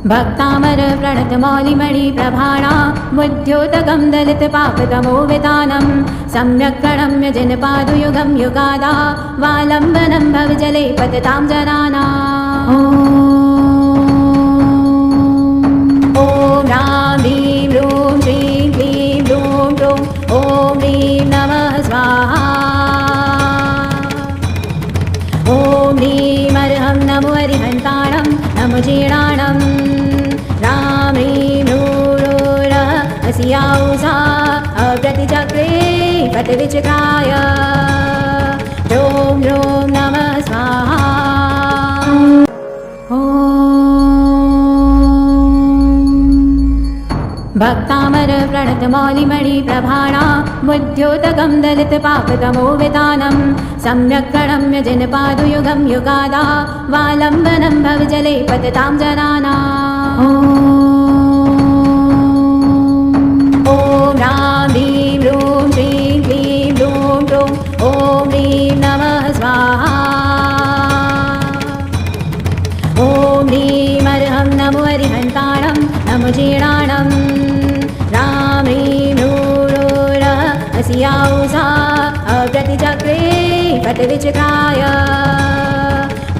भक्तामर प्रणत मौलिमणि प्रभाणा मुद्योतकं दलित पापतमो वितानं सम्यक् प्रणम्य जनपादुयुगं युगादा वालम्बनं भवजले पततां जनानाम्। ॐ रां ह्रीं रूं श्रीं क्लीं लूं लूं ॐ ह्रीं नमः स्वाहा। ॐ ह्रीं अर्हं नमो हरिहन्ताणं नमो जीर्णाणं रां ह्रीं रूरः अस्याउषा अप्रतिचक्रे पटविचक्राय ॐ ह्रूं नमः स्वाहा। भक्तामर प्रणत मौलिमणि प्रभाणा मुद्योतकं दलित पापतमो वितानं सम्यक् प्रणम्य जनपादुयुगं युगादा वालम्बनं भवजले पततां जनानाम्। ॐ रां ह्रीं रूं श्रीं क्लीं लूं लूं ॐ ह्रीं नमः स्वाहा। ॐ ह्रीं अर्हं नमो हरिहन्ताणं नमो जीर्णाणं रां ह्रीं रूरः अस्याउषा अप्रतिचक्रे पटविचक्राय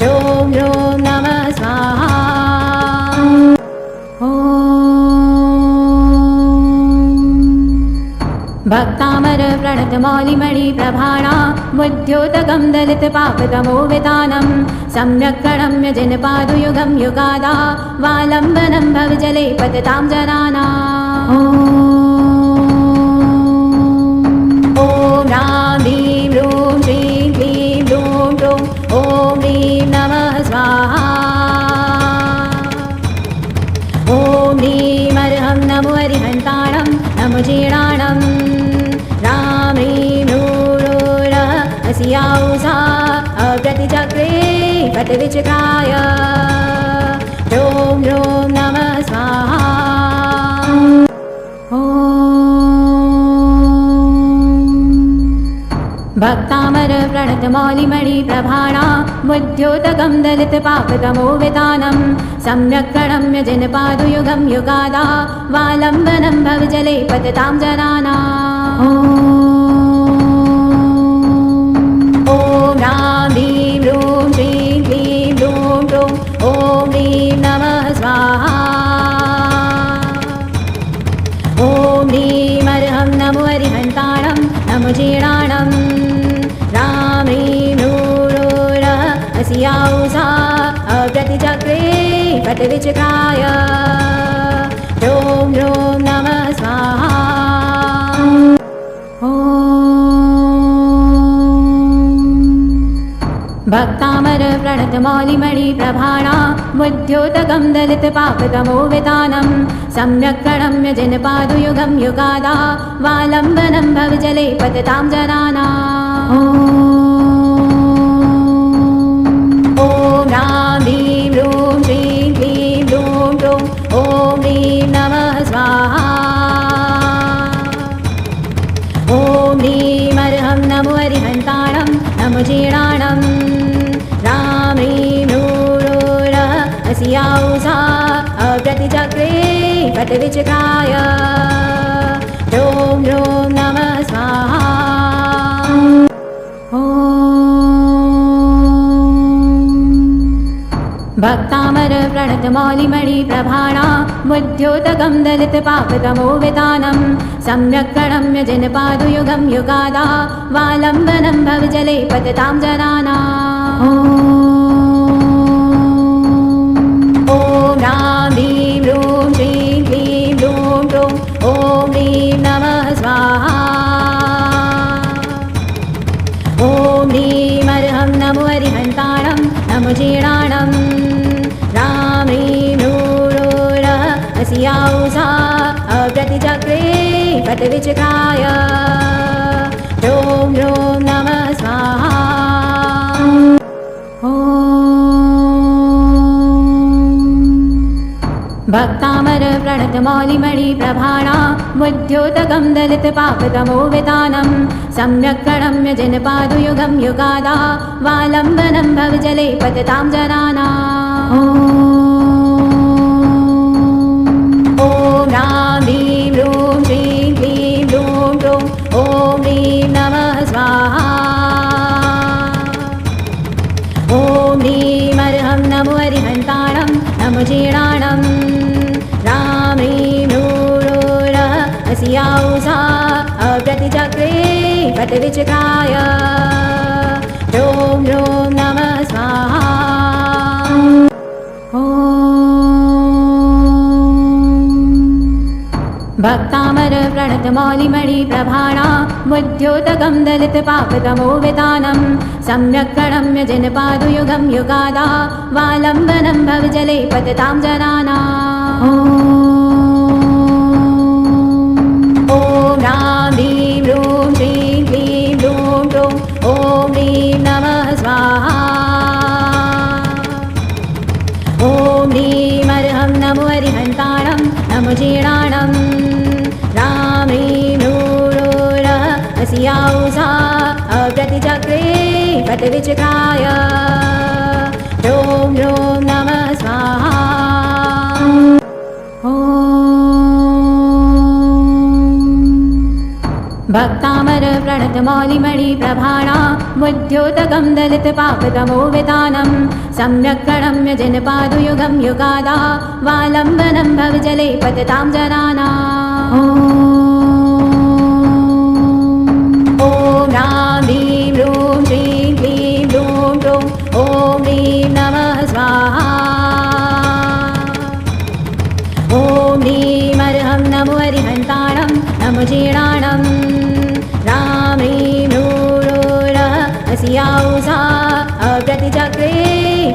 ॐ ह्रूं नमः स्वाहा। भक्तामर प्रणत मौलिमणि प्रभाणा मुद्योतकं दलित पापतमो वितानं सम्यक् प्रणम्य जनपादुयुगं युगादा वालम्बनं भवजले पततां जनानाम्। ॐ रां ह्रीं रूं श्रीं क्लीं लूं लूं ॐ ह्रीं नमः स्वाहा। ॐ ह्रीं अर्हं नमो हरिहन्ताणं नमो जीर्णाणं रां ह्रीं रूरः अस्याउषा अप्रतिचक्रे पटविचक्राय ॐ ह्रूं नमः स्वाहा। भक्तामर प्रणत मौलिमणि प्रभाणा मुद्योतकं दलित पापतमो वितानं सम्यक् प्रणम्य जनपादुयुगं युगादा वालम्बनं भवजले पततां जनानाम्। ॐ रां ह्रीं रूं श्रीं क्लीं लूं लूं ॐ ह्रीं नमः स्वाहा। ॐ ह्रीं अर्हं नमो हरिहन्ताणं नमो जीर्णाणं रां ह्रीं रूरः अस्याउषा अप्रतिचक्रे पटविचक्राय ॐ ह्रूं नमः स्वाहा। भक्तामर प्रणत मौलिमणि प्रभाणा मुद्योतकं दलित पापतमो वितानं सम्यक् प्रणम्य जनपादुयुगं युगादा वालम्बनं भवजले पततां जनानाम्। ॐ रां ह्रीं रूं श्रीं क्लीं लूं लूं ॐ ह्रीं नमः स्वाहा। ॐ ह्रीं अर्हं नमो हरिहन्ताणं नमो जीर्णाणं रां ह्रीं रूरः अस्याउषा अप्रतिचक्रे पटविचक्राय ॐ ह्रूं नमः स्वाहा। भक्तामर प्रणत मौलिमणि प्रभाणा मुद्योतकं दलित पापतमो वितानं सम्यक् प्रणम्य जनपादुयुगं युगादा वालम्बनं भवजले पततां जनानाम्। ॐ रां ह्रीं रूं श्रीं क्लीं लूं लूं ॐ ह्रीं नमः स्वाहा। ॐ ह्रीं अर्हं नमो हरिहन्ताणं नमो जीर्णाणं रां ह्रीं रूरः अस्याउषा अप्रतिचक्रे पटविचक्राय ॐ ह्रूं नमः स्वाहा। भक्तामर प्रणत मौलिमणि प्रभाणा मुद्योतकं दलित पापतमो वितानं सम्यक् प्रणम्य जनपादुयुगं युगादा वालम्बनं भवजले पततां जनानाम् ॐ ह्रां ह्रीं ह्रूं श्रीं क्लीं ह्रूं ह्रूं ॐ ह्रीं नमः स्वाहा ॐ ह्रीमर्हं नमो हरिहन्ताणं नमो जीर्णाणं ह्रां ह्रीं ह्रूरः अस्याौषा अप्रतिचक्रे पटविचित्राय ॐ ह्रूं नमः स्वाहा भक्तामर प्रणतमौलिमणि प्रभाणा बुद्ध्योतकं दलितपापतमो वितानं सम्यक् प्रणम्य जनपादुयुगं युगादा वालम्बनं भवजले पततां जनानाम् ॐ ह्रां ह्रीं ह्रूं श्रीं क्लीं ह्रूं ह्रूं ॐ ह्रीं नमः स्वाहा ॐ ह्रीमर्हं नमो हरिहन्ताणं नमो जीर्णाणं ह्रां ह्रीं ह्रूरः अस्याौषा अप्रतिचक्रे पटविचित्राय ॐ ह्रूं नमः स्वाहा भक्तामर प्रणतमौलिमणि प्रभाणा बुद्ध्योतकं दलितपापतमो वितानं सम्यक् प्रणम्य जनपादुयुगं युगादा वालम्बनं भवजले पततां जनानाम् ॐ ह्रां ह्रीं ह्रूं श्रीं क्लीं ह्रूं ह्रूं ॐ ह्रीं नमः स्वाहा ॐ ह्रीमर्हं नमो हरिहन्ताणं नमो जीर्णाणं ह्रां ह्रीं ह्रूरः अस्याौषा अप्रतिचक्रे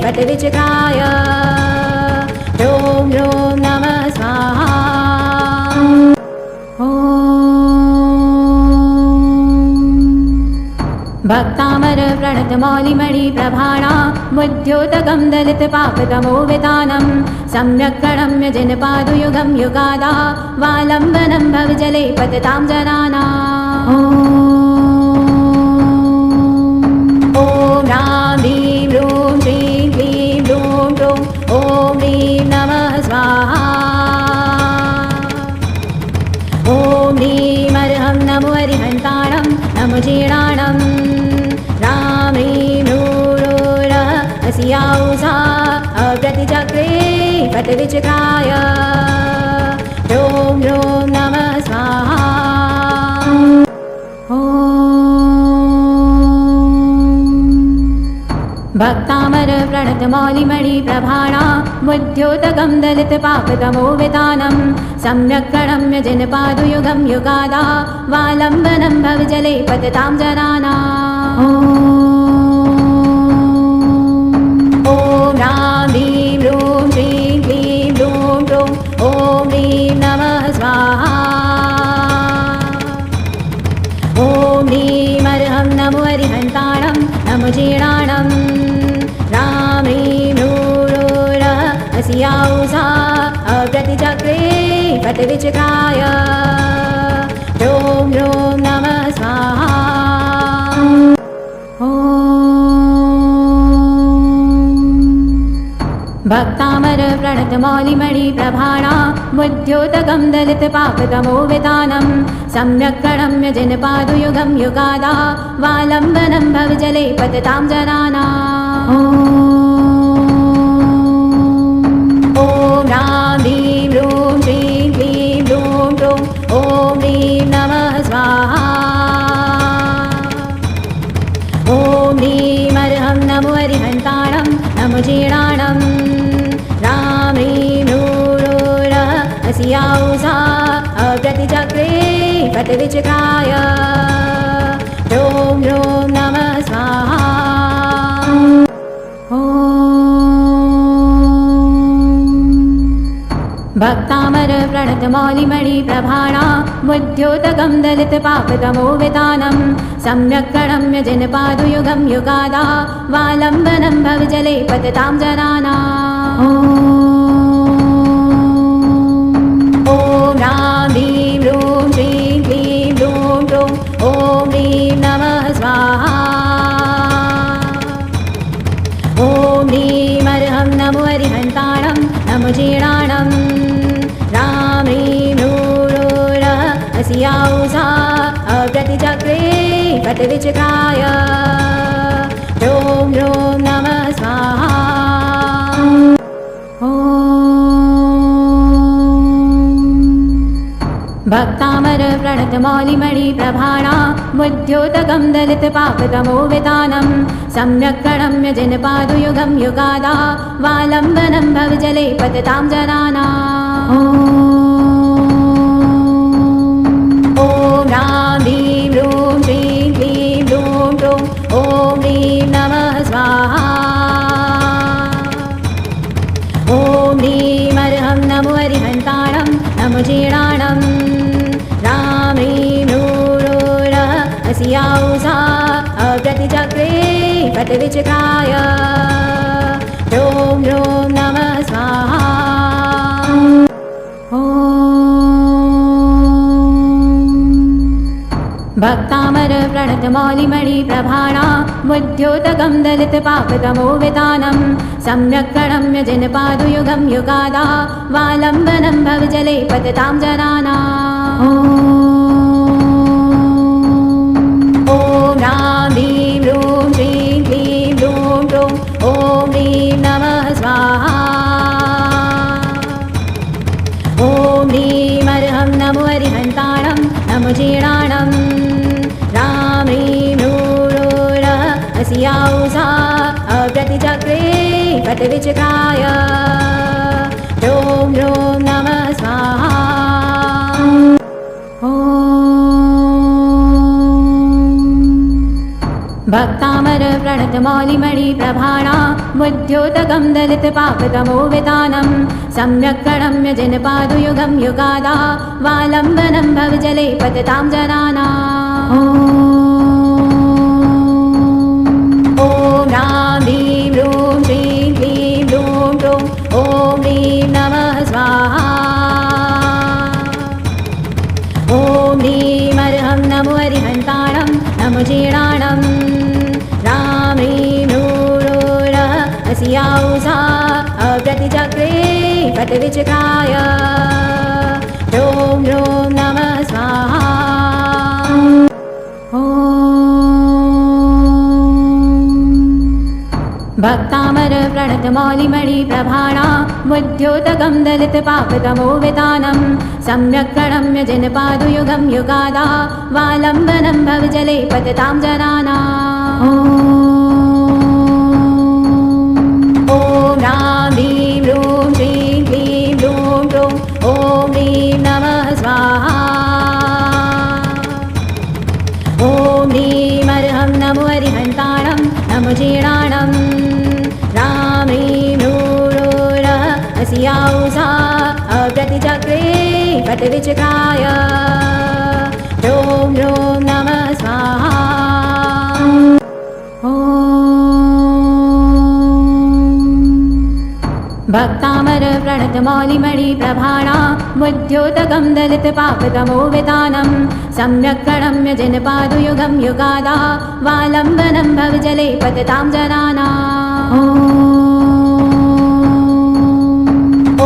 पटविचित्राय ॐ ह्रूं नमः स्वाहा भक्तामर प्रणतमौलिमणि प्रभाणा बुद्ध्योतकं दलितपापतमो वितानं सम्यक् प्रणम्य जनपादुयुगं युगादा वालम्बनं भवजले पततां जनानाम् ॐ ह्रां ह्रीं ह्रूं श्रीं क्लीं ह्रूं ह्रूं ॐ ह्रीं नमः स्वाहा ॐ ह्रीमर्हं नमो हरिहन्ताणं नमो जीर्णाणं ह्रां ह्रीं ह्रूरः अस्याौषा अप्रतिचक्रे पटविचित्राय ॐ ह्रूं नमः स्वाहा भक्तामर प्रणतमौलिमणि प्रभाणा बुद्ध्योतकं दलितपापतमो वितानं सम्यक् प्रणम्य जनपादुयुगं युगादा वालम्बनं भवजले पततां जनानाम् ॐ ह्रां ह्रीं ह्रूं श्रीं क्लीं ह्रूं ह्रूं ॐ ह्रीं नमः स्वाहा ॐ ह्रीमर्हं नमो हरिहन्ताणं नमो जीर्णाणं ह्रां ह्रीं ह्रूरः अस्याौषा अप्रतिचक्रे पटविचित्राय ॐ ह्रूं नमः स्वाहा भक्तामर प्रणतमौलिमणि प्रभाणा बुद्ध्योतकं दलितपापतमो वितानं सम्यक् प्रणम्य जनपादुयुगं युगादा वालम्बनं भवजले पततां जनानाम् ॐ ह्रां ह्रीं ह्रूं श्रीं क्लीं ह्रूं ह्रूं ॐ ह्रीं नमः स्वाहा ॐ ह्रीमर्हं नमो हरिहन्ताणं नमो जीर्णाणं ह्रां ह्रीं ह्रूरः अस्याौषा अप्रतिचक्रे पटविचित्राय ॐ ह्रूं नमः स्वाहा भक्तामर प्रणतमौलिमणि प्रभाणा बुद्ध्योतकं दलितपापतमो वितानं सम्यक् प्रणम्य जनपादुयुगं युगादा वालम्बनं भवजले पततां जनानाम् ॐ ह्रां ह्रीं ह्रूं श्रीं क्लीं ह्रूं ह्रूं ॐ ह्रीं नमो अरिहन्ताणं नमो जीर्णाणं रां ह्रीं ह्रूरुरः अस्याौषा अप्रतिचक्रे पटविचक्राय ह्रूं ह्रूं नमः स्वाहा भक्तामर प्रणतमौलिमणि प्रभाणा बुद्ध्योतकं दलितपापतमो वितानं सम्यक् प्रणम्य जनपादुयुगं युगादा वालम्बनं भवजले पततां जनानाम् ॐ रां ह्रीं ह्रूं श्रीं क्लीं ह्रूं ह्रूं ॐ ह्रीं नमः स्वाहा ॐ ह्रीमर्हं नमो अरिहन्ताणं नमो जीर्णाणं रां ह्रीं ह्रूरुरः अस्याौषा अप्रतिचक्रे पटविचक्राय ह्रूं ह्रूं नमः स्वाहा भक्तामर प्रणतमौलिमणि प्रभाणा बुद्ध्योतकं दलितपापतमो वितानं सम्यक् प्रणम्य जनपादुयुगं युगादा वालम्बनं भवजले पततां जनानाम् ॐ रां ह्रीं ह्रूं श्रीं क्लीं ह्रूं ह्रूं ॐ ह्रीं नमः स्वाहा ॐ ह्रीमर्हं नमो अरिहन्ताणं नमो जीर्णाणं रां ह्रीं ह्रूरुरः अस्याौषा अप्रतिचक्रे पटविचक्राय ह्रूं ह्रूं नमः स्वाहा भक्तामर प्रणतमौलिमणि प्रभाणा बुद्ध्योतकं दलितपापतमो वितानं सम्यक् प्रणम्य जनपादुयुगं युगादा वालम्बनं भवजले पततां जनानाम् ॐ रां ह्रीं ह्रूं श्रीं क्लीं ह्रूं ह्रूं ॐ ह्रीं नमः स्वाहा ॐ ह्रीमर्हं नमो अरिहन्ताणं नमो जीर्णाणं रां ह्रीं ह्रूरुरः अस्याौषा अप्रतिचक्रे पटविचक्राय ह्रूं ह्रूं नमः स्वाहा भक्तामर प्रणतमौलिमणि प्रभाणा बुद्ध्योतकं दलितपापतमो वितानं सम्यक् प्रणम्य जनपादुयुगं युगादा वालम्बनं भवजले पततां जनानाम् ॐ रां ह्रीं ह्रूं श्रीं क्लीं ह्रूं ह्रूं ॐ ह्रीं नमः स्वाहा ॐ ह्रीमर्हं नमो अरिहन्ताणं नमो जीर्णाणं रां ह्रीं ह्रूरुरः अस्याौषा अप्रतिचक्रे पटविचक्राय ह्रूं ह्रूं नमः स्वाहा भक्तामर प्रणतमौलिमणि प्रभाणा बुद्ध्योतकं दलितपापतमो वितानं सम्यक् प्रणम्य जनपादुयुगं युगादा वालम्बनं भवजले पततां जनानाम्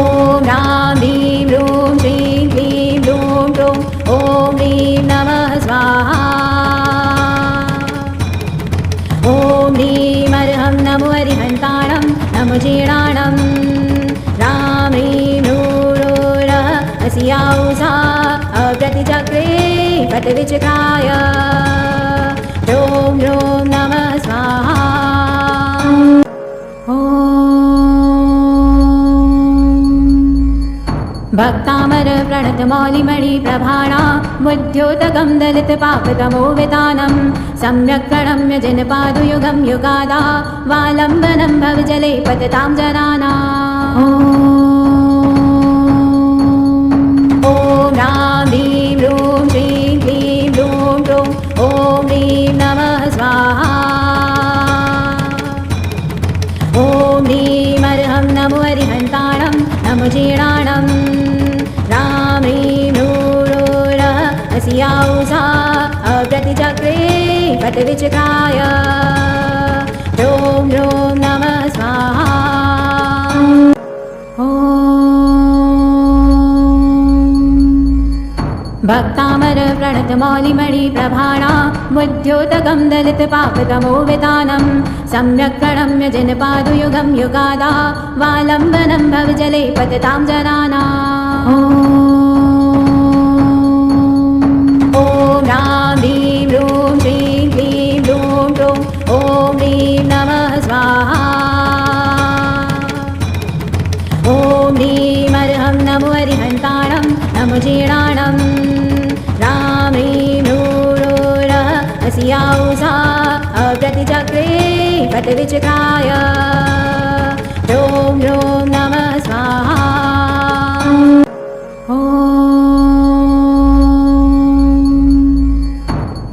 ॐ रां ह्रीं ह्रूं श्रीं क्लीं ह्रूं ह्रूं ॐ ह्रीं नमः स्वाहा ॐ ह्रीमर्हं नमो अरिहन्ताणं नमो जीर्णाणं रां ह्रीं ह्रूरुरः अस्याौषा अप्रतिचक्रे पटविचक्राय ह्रूं ह्रूं नमः स्वाहा भक्तामर प्रणतमौलिमणि प्रभाणा बुद्ध्योतकं दलितपापतमो वितानं सम्यक् प्रणम्य जनपादुयुगं युगादा वालम्बनं भवजले पततां जनानाम् ॐ रां ह्रीं ह्रूं श्रीं क्लीं ह्रूं ह्रूं ॐ ह्रीं नमः स्वाहा ॐ ह्रीमर्हं नमो अरिहन्ताणं नमो जीर्णाणं रां ह्रीं ह्रूरुरः अस्याौषा अप्रतिचक्रे पटविचक्राय ह्रूं ह्रूं नमः स्वाहा भक्तामर प्रणतमौलिमणि प्रभाणा मुद्योतकं दलितपापतमोवितानं सम्यक् प्रणम्य जनपादुयुगं युगादा वालम्बनं भवजले पततां जनानाम्। ॐ रां ह्रीं रूं श्रीं क्लीं लूं लूं ॐ ह्रीं नमः स्वाहा। ॐ ह्रीमर्हं नमो हरिहन्ताणं नमो जीर्णाणं रां ह्रीं रूरः अस्याउषा अप्रतिचक्रे पटविचक्राय ॐ ह्रों नमः स्वाहा।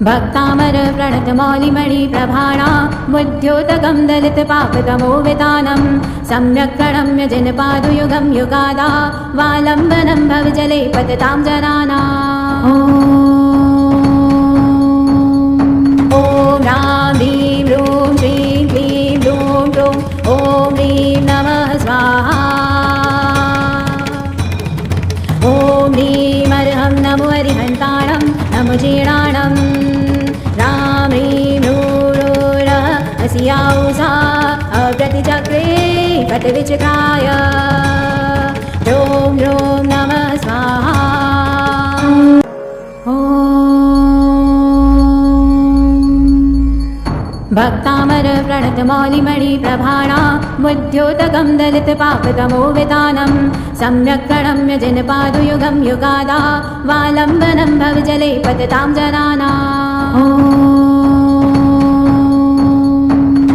भक्तामर प्रणतमौलिमणि प्रभाणा मुद्योतकं दलितपापतमोवितानं सम्यक् प्रणम्य जनपादुयुगं युगादा वालम्बनं भवजले पततां जनानाम्। ॐ रां ह्रीं रूं श्रीं क्लीं लूं लूं ॐ ह्रीं नमः स्वाहा। ॐ ह्रीमर्हं नमो हरिहन्ताणं नमो जीर्णाणं रां ह्रीं रूरः अस्याउषा अप्रतिचक्रे पटविचक्राय ॐ ह्रों नमः स्वाहा। भक्तामर प्रणतमौलिमणि प्रभाणा मुद्योतकं दलितपापतमोवितानं सम्यक् प्रणम्य जनपादुयुगं युगादा वालम्बनं भवजले पततां जनानाम्।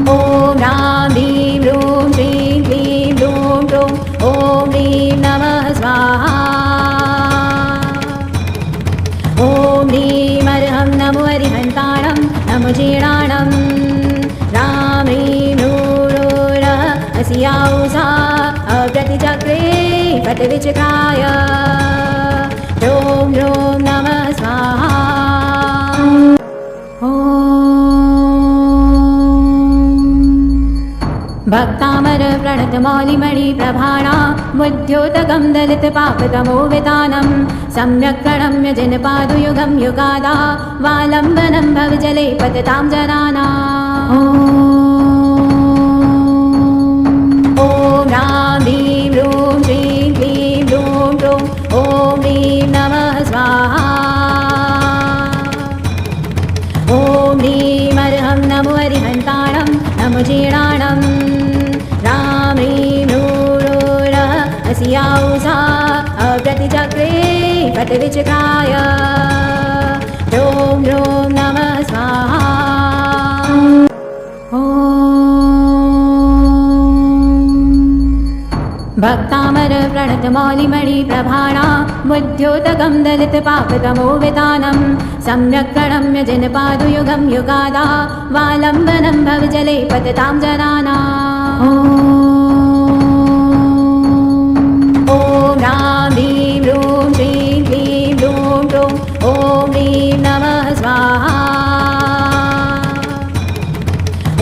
ॐ रां ह्रीं रूं श्रीं क्लीं लूं लूं ॐ ह्रीं नमः स्वाहा। ॐ ह्रीमर्हं नमो हरिहन्ताणं नमो जीर्णाणं रां ह्रीं रूरः अस्याउषा अप्रतिचक्रे पटविचक्राय ॐ ह्रों नमः स्वाहा। भक्तामर प्रणतमौलिमणि प्रभाणा मुद्योतकं दलितपापतमोवितानं सम्यक् प्रणम्य जनपादुयुगं युगादा वालम्बनं भवजले पततां जनानाम्। ॐ रां ह्रीं रूं श्रीं क्लीं लूं लूं ॐ ह्रीं नमः स्वाहा। ॐ ह्रीमर्हं नमो हरिहन्ताणं नमो जीर्णाणं रां ह्रीं रूरः अस्याउषा अप्रतिचक्रे पटविचक्राय ॐ ह्रों नमः स्वाहा। भक्तामर प्रणतमौलिमणि प्रभाणा मुद्योतकं दलितपापतमोवितानं सम्यक् प्रणम्य जनपादुयुगं युगादा वालम्बनं भवजले पततां जनानाम्। ॐ रां ह्रीं रूं श्रीं क्लीं लूं लूं ॐ ह्रीं नमः स्वाहा।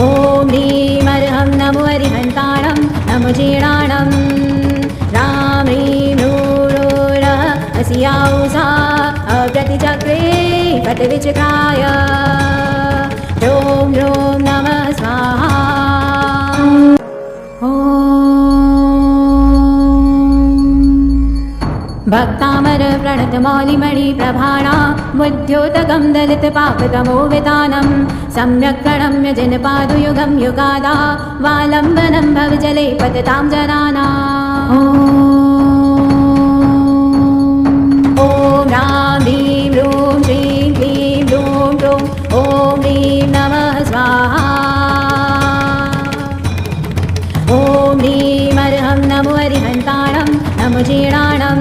ॐ ह्रीमर्हं नमो हरिहन्ताणं नमो जीर्णाणं रां ह्रीं रूरः अस्याउषा अप्रतिचक्रे पटविचक्राय ॐ ह्रों नमः स्वाहा। भक्तामर प्रणतमौलिमणि प्रभाणा मुद्योतकं दलितपापतमोवितानं सम्यक् प्रणम्य जनपादुयुगं युगादा वालम्बनं भवजले पततां जनानाम्। ॐ रां ह्रीं रूं श्रीं क्लीं लूं लूं ॐ ह्रीं नमः स्वाहा। ॐ ह्रीमर्हं नमो हरिहन्ताणं नमो जीर्णाणं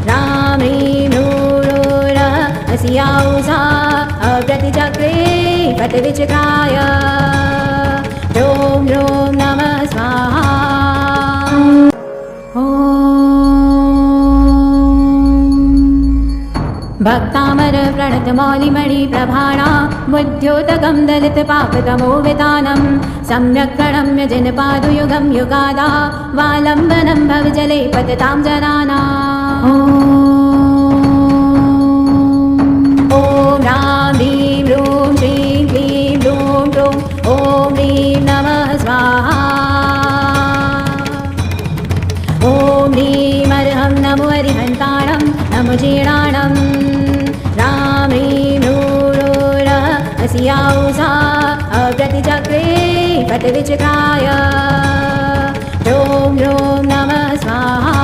रां ह्रीं रूरः अस्याउषा अप्रतिचक्रे पटविचक्राय ॐ ह्रों नमः स्वाहा। भक्तामर प्रणतमौलिमणि प्रभाणा मुद्योतकं दलितपापतमोवितानं सम्यक् प्रणम्य जनपादुयुगं युगादा वालम्बनं भवजले पततां जनानाम्। ह्रां ह्रीं ह्रूं श्रीं क्लीं ह्रूं ह्रूं ॐ ह्रीं नमः स्वाहा ॐ ह्रीं अर्हं नमो हरिहन्ताणं नमो जीर्णाणं ह्रां ह्रीं ह्रूरः अस्याौषा अप्रतिचक्रे पटविचक्राय ह्रूं ह्रूं नमः स्वाहा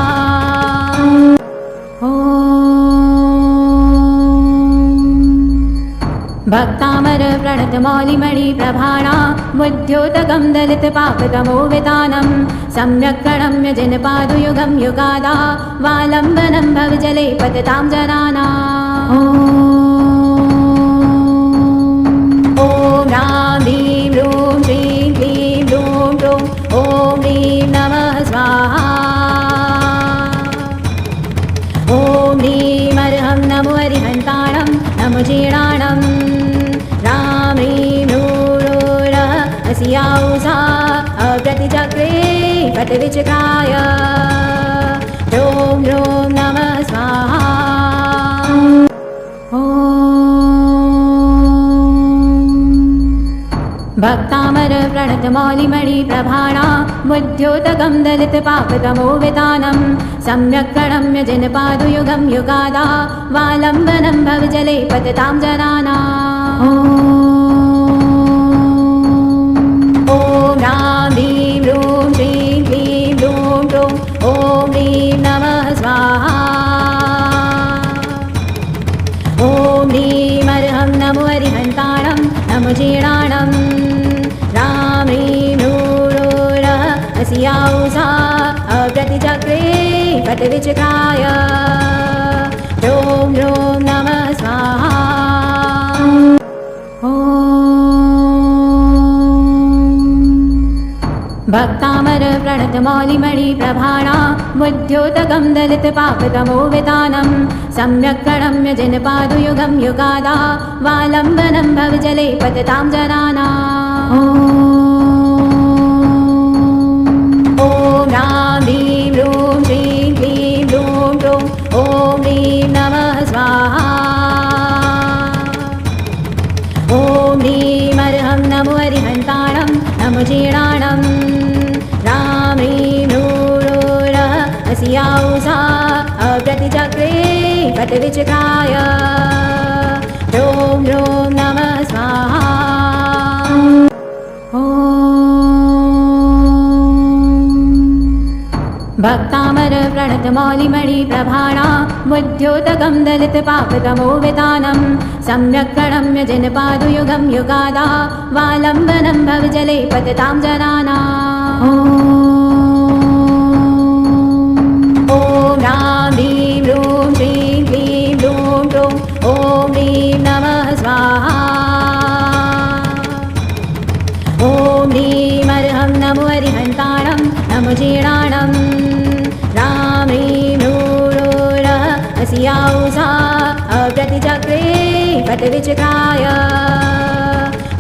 भक्तामर प्रणतमौलिमणि प्रभाणा बुद्ध्योतकं दलितपापतमो वितानं सम्यक् प्रणम्य जनपादुयुगं युगादा वालम्बनं भवजले पततां जनानाम् ॐ ह्रां ह्रीं ह्रूं श्रीं क्लीं ह्रूं ह्रूं ॐ ह्रीं नमः स्वाहा ॐ ह्रीं अर्हं नमो हरिहन्ताणं नमो जीर्णाणं ह्रां ह्रीं ह्रूरः अस्याौषा अप्रतिचक्रे पटविचक्राय ह्रूं ह्रूं नमः स्वाहा भक्तामर प्रणतमौलिमणि प्रभाणा बुद्ध्योतकं दलितपापतमो वितानं सम्यक् प्रणम्य जनपादुयुगं युगादा वालम्बनं भवजले पततां जनानाम् ॐ ह्रां ह्रीं ह्रूं श्रीं क्लीं ह्रूं ह्रूं ॐ ह्रीं नमः स्वाहा ॐ ह्रीं अर्हं नमो हरिहन्ताणं नमो जीर्णाणं ह्रां ह्रीं ह्रूरः अस्याौषा अप्रतिचक्रे पटविचक्राय ह्रूं ह्रूं नमः स्वाहा भक्तामर प्रणतमौलिमणि प्रभाणा बुद्ध्योतकं दलितपापतमो वितानं सम्यक् प्रणम्य जनपादुयुगं युगादा वालम्बनं भवजले पततां जनानाम् ॐ ह्रां ह्रीं ह्रूं श्रीं क्लीं ह्रूं ह्रूं ॐ ह्रीं नमः स्वाहा ॐ ह्रीं अर्हं नमो हरिहन्ताणं नमो जीर्णाणं ह्रां ह्रीं ह्रूरः अस्याौषा अप्रतिचक्रे पटविचक्राय ह्रूं ह्रूं नमः स्वाहा भक्तामर प्रणतमौलिमणि प्रभाणा बुद्ध्योतकं दलितपापतमो वितानं सम्यक् प्रणम्य जनपादुयुगं युगादा वालम्बनं भवजले पततां जनानाम् ॐ ह्रां ह्रीं ह्रूं श्रीं क्लीं ह्रूं ह्रूं ॐ ह्रीं नमः स्वाहा ॐ ह्रीं अर्हं नमो हरिहन्ताणं नमो जीर्णाणं ह्रां ह्रीं ह्रूरः अस्याौषा अप्रतिचक्रे पटविचक्राय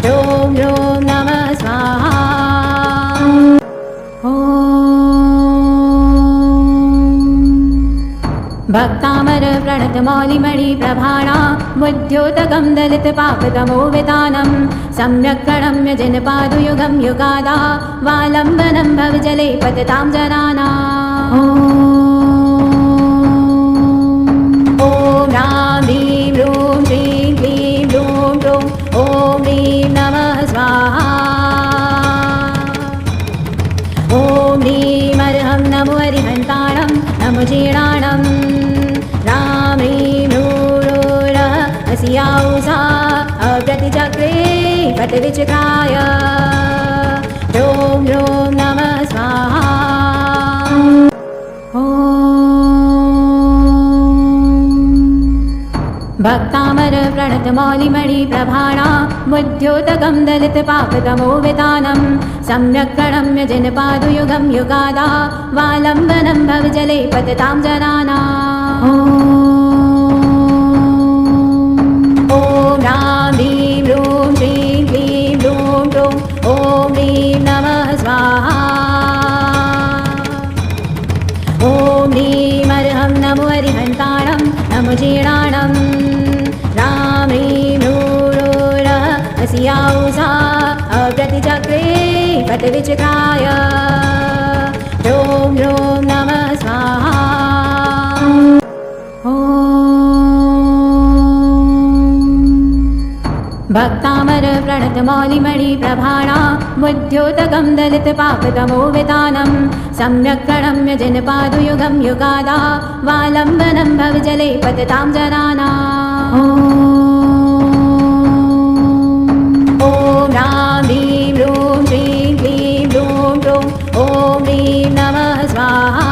ह्रूं ह्रूं नमः स्वाहा भक्तामर प्रणतमौलिमणि प्रभाणा बुद्ध्योतकं दलितपापतमो वितानं सम्यक् प्रणम्य जनपादुयुगं युगादा वालम्बनं भवजले पततां जनानाम् ॐ ह्रां ह्रीं ह्रूं श्रीं क्लीं ह्रूं ह्रूं ॐ ह्रीं नमः स्वाहा ॐ ह्रीं अर्हं नमो हरिहन्ताणं नमो जीर्णाणं ह्रां ह्रीं ह्रूरः अस्याौषा अप्रतिचक्रे पटविचक्राय ह्रूं ह्रूं नमः स्वाहा भक्तामर प्रणतमौलिमणि प्रभाणा बुद्ध्योतकं दलितपापतमो वितानं सम्यक् प्रणम्य जनपादुयुगं युगादा वालम्बनं भवजले पततां जनानाम् ॐ ह्रां ह्रीं ह्रूं श्रीं क्लीं ह्रूं ह्रूं ॐ ह्रीं नमः स्वाहा ॐ ह्रीं अर्हं नमो हरिहन्ताणं नमो जीर्णाणं ह्रां ह्रीं फट्विचक्राय ह्रों ह्रों नमः स्वाहा भक्तामर प्रणतमौलिमणि प्रभाणा बुद्ध्योतकं दलितपापतमो वितानं सम्यक् प्रणम्य जनपादुयुगं युगादा वालम्बनं भवजले पततां जनानाम् ॐ ह्रां ह्रीं ह्रूं श्रीं क्लीं ह्रूं ह्रूं ॐ ह्रीं नमः स्वाहा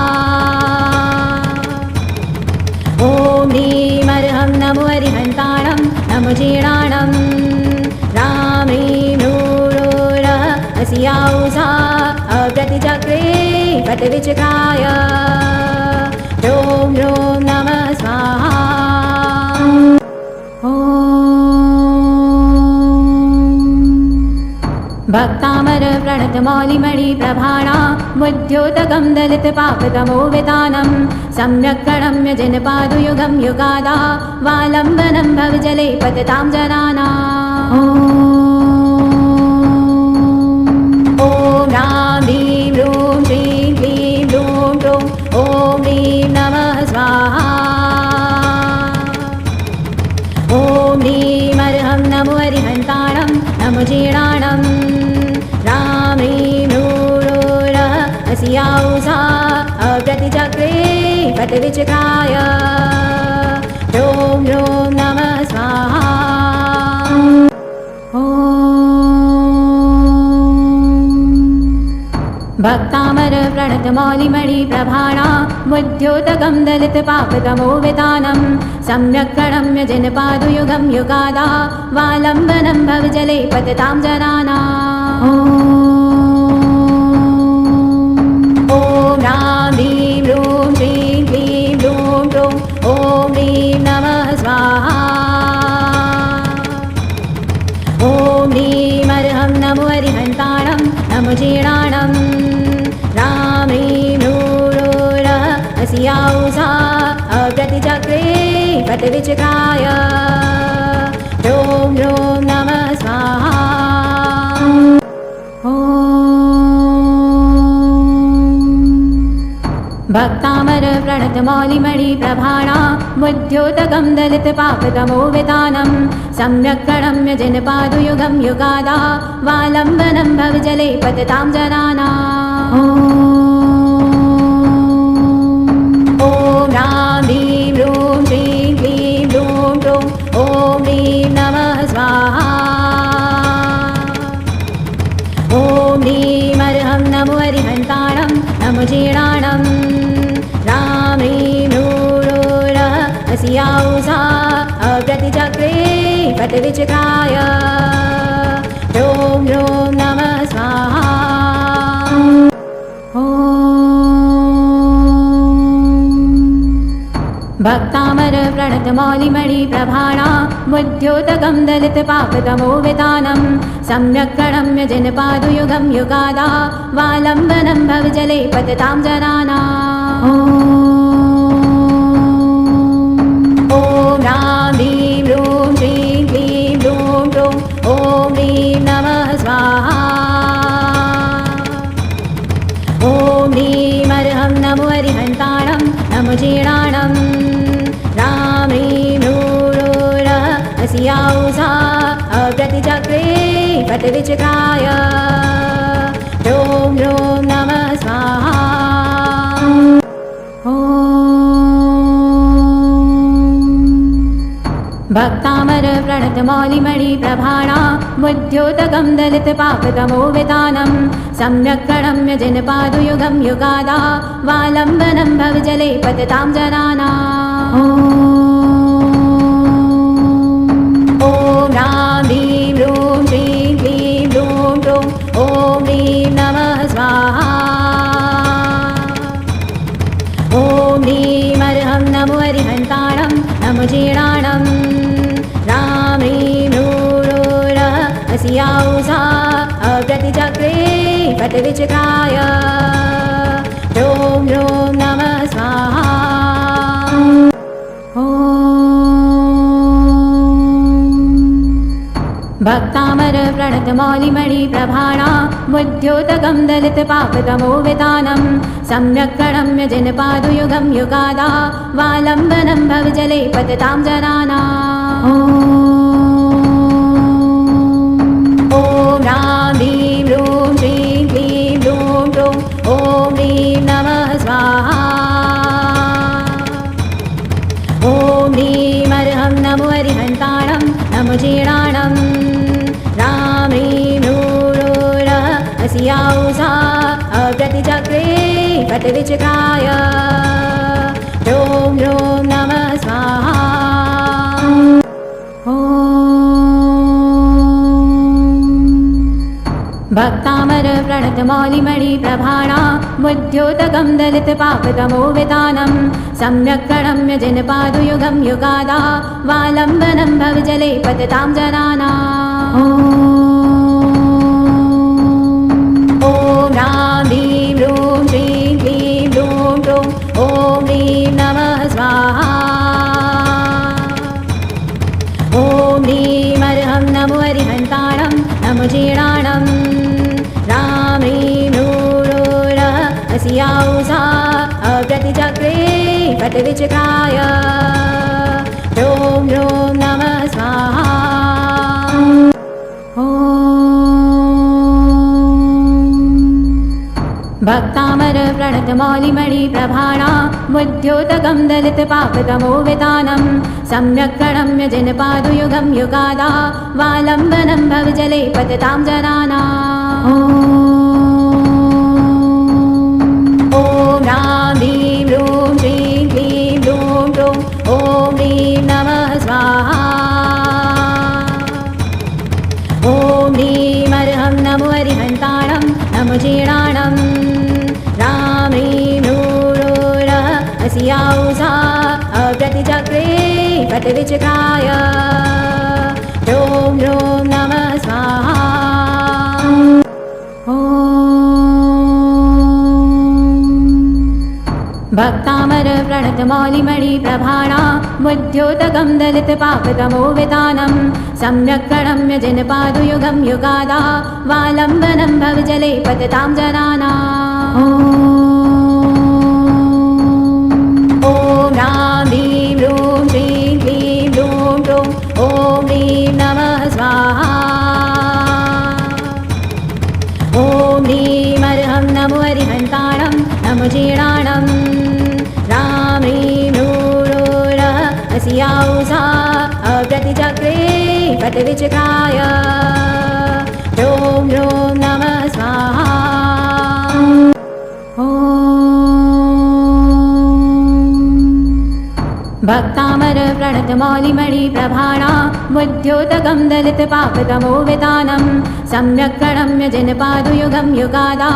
ॐ ह्रीमर्हं नमो हरिहन्ताणं नमो जीर्णाणं रां ह्रीं ह्रूरः अस्याउषा अप्रतिचक्रे फट्विचक्राय ह्रों ह्रों नमः स्वाहा भक्तामर प्रणतमौलिमणि प्रभाणा बुद्ध्योतकं दलितपापतमो वितानं सम्यक् प्रणम्य जनपादुयुगं युगादा वालम्बनं भवजले पततां जनानाम् ॐ ह्रां ह्रीं ह्रूं श्रीं क्लीं ह्रूं ह्रूं ॐ ह्रीं नमः स्वाहा ॐ ह्रीमर्हं नमो हरिहन्ताणं नमो जीर्णाणं रां ह्रीं ह्रूरः अस्याउषा अप्रतिचक्रे फट्विचक्राय ह्रों ह्रों नमः स्वाहा भक्तामर प्रणतमौलिमणि प्रभाणा बुद्ध्योतकं दलितपापतमो वितानं सम्यक् प्रणम्य जनपादुयुगं युगादा वालम्बनं भवजले पततां जनानाम् ॐ ह्रां ह्रीं ह्रूं श्रीं क्लीं ह्रूं ह्रूं ॐ ह्रीं नमः स्वाहा ॐ ह्रीमर्हं नमो हरिहन्ताणं नमो जीर्णाणं रां ह्रीं ह्रूरः अस्याउषा अप्रतिचक्रे फट्विचक्राय ह्रों ह्रों नमः स्वाहा भक्तामर प्रणतमौलिमणि प्रभाणा बुद्ध्योतकं दलितपापतमो वितानं सम्यक् प्रणम्य जनपादुयुगं युगादा वालम्बनं भवजले पततां जनानाम् ॐ ह्रां ह्रीं ह्रूं श्रीं क्लीं ह्रूं ह्रूं ॐ ह्रीं नमः स्वाहा ॐ ह्रीमर्हं नमो हरिहन्ताणं नमो जीर्णाणं रां ह्रीं ह्रूरः अस्याउषा अप्रतिचक्रे फट्विचक्राय ह्रों ह्रों नमः स्वाहा भक्तामर प्रणतमौलिमणि प्रभाणा बुद्ध्योतकं दलितपापतमो वितानं सम्यक् प्रणम्य जनपादुयुगं युगादा वालम्बनं भवजले पततां जनानाम् ॐ ह्रां ह्रीं ह्रूं श्रीं क्लीं ह्रूं ह्रूं ॐ ह्रीं नमः स्वाहा ॐ ह्रीमर्हं नमो हरिहन्ताणं नमो जीर्णाणं रां ह्रीं ह्रूरः अस्याउषा अप्रतिचक्रे फट्विचक्राय ह्रों ह्रों नमः स्वाहा भक्तामर प्रणतमौलिमणि प्रभाणा बुद्ध्योतकं दलितपापतमो वितानं सम्यक् प्रणम्य जनपादुयुगं युगादा वालम्बनं भवजले पततां जनानाम् ॐ ह्रां ह्रीं ह्रूं श्रीं क्लीं ह्रूं ह्रूं ॐ ह्रीं नमः स्वाहा ॐ ह्रीमर्हं नमो हरिहन्ताणं नमो जीर्णाणं रां ह्रीं ह्रूरः अस्याउषा अप्रतिचक्रे फट्विचक्राय ह्रों ह्रों नमः स्वाहा भक्तामर प्रणतमौलिमणि प्रभाणा मुद्योतकं दलितपापतमो वितानं सम्यक् प्रणम्य जिनपादुयुगं युगादा वालम्बनं भवजले पततां जनानाम्। ॐ रां ह्रीं रूं श्रीं क्लीं लूं लूं ॐ ह्रीं नमः स्वाहा। ॐ ह्रीमर्हं नमो हरिहन्ताणं नमो जीर्णाणं रां ह्रीं नूरुरः अस्याउषा अप्रतिचक्रे पटविचक्राय ॐ ह्रूं नमः स्वाहा। भक्तामर प्रणतमौलिमणि प्रभाणा मुद्योतकं दलितपापतमो वितानं सम्यक् प्रणम्य जिनपादुयुगं युगादा वालम्बनं भवजले पततां जनानाम्। ॐ रां ह्रीं रूं श्रीं क्लीं लूं लूं ॐ ह्रीं नमः स्वाहा। ॐ ह्रीमर्हं नमो हरिहन्ताणं नमो जीर्णाणं रां ह्रीं नूरुरः अस्याउषा अप्रतिचक्रे पटविचक्राय ॐ ह्रूं नमः स्वाहा। भक्तामर प्रणतमौलिमणि प्रभाणा मुद्योतकं दलितपापतमो वितानं सम्यक् प्रणम्य जिनपादुयुगं युगादा वालम्बनं भवजले पततां जनानाम्। ॐ रां ह्रीं रूं श्रीं क्लीं लूं लूं ॐ ह्रीं नमः स्वाहा। ॐ ह्रीमर्हं नमो हरिहन्ताणं नमो जीर्णाणं रां ह्रीं नूरुरः अस्याउषा अप्रतिचक्रे पटविचक्राय ॐ ह्रूं नमः स्वाहा। भक्तामर प्रणतमौलिमणि प्रभाणा मुद्योतकं दलितपापतमो वितानं सम्यक् प्रणम्य जिनपादुयुगं युगादा वालम्बनं भवजले पततां जनानाम्। ॐ रां ह्रीं रूं श्रीं क्लीं लूं लूं ॐ ह्रीं नमः स्वाहा। ॐ ह्रीमर्हं नमो हरिहन्ताणं नमो जीर्णाणं रां ह्रीं नूरुरः अस्याउषा अप्रतिचक्रे पटविचक्राय ॐ ह्रूं नमः स्वाहा। भक्तामर प्रणतमौलिमणि प्रभाणा मुद्योतकं दलितपापतमो वितानं सम्यक् प्रणम्य जिनपादुयुगं युगादा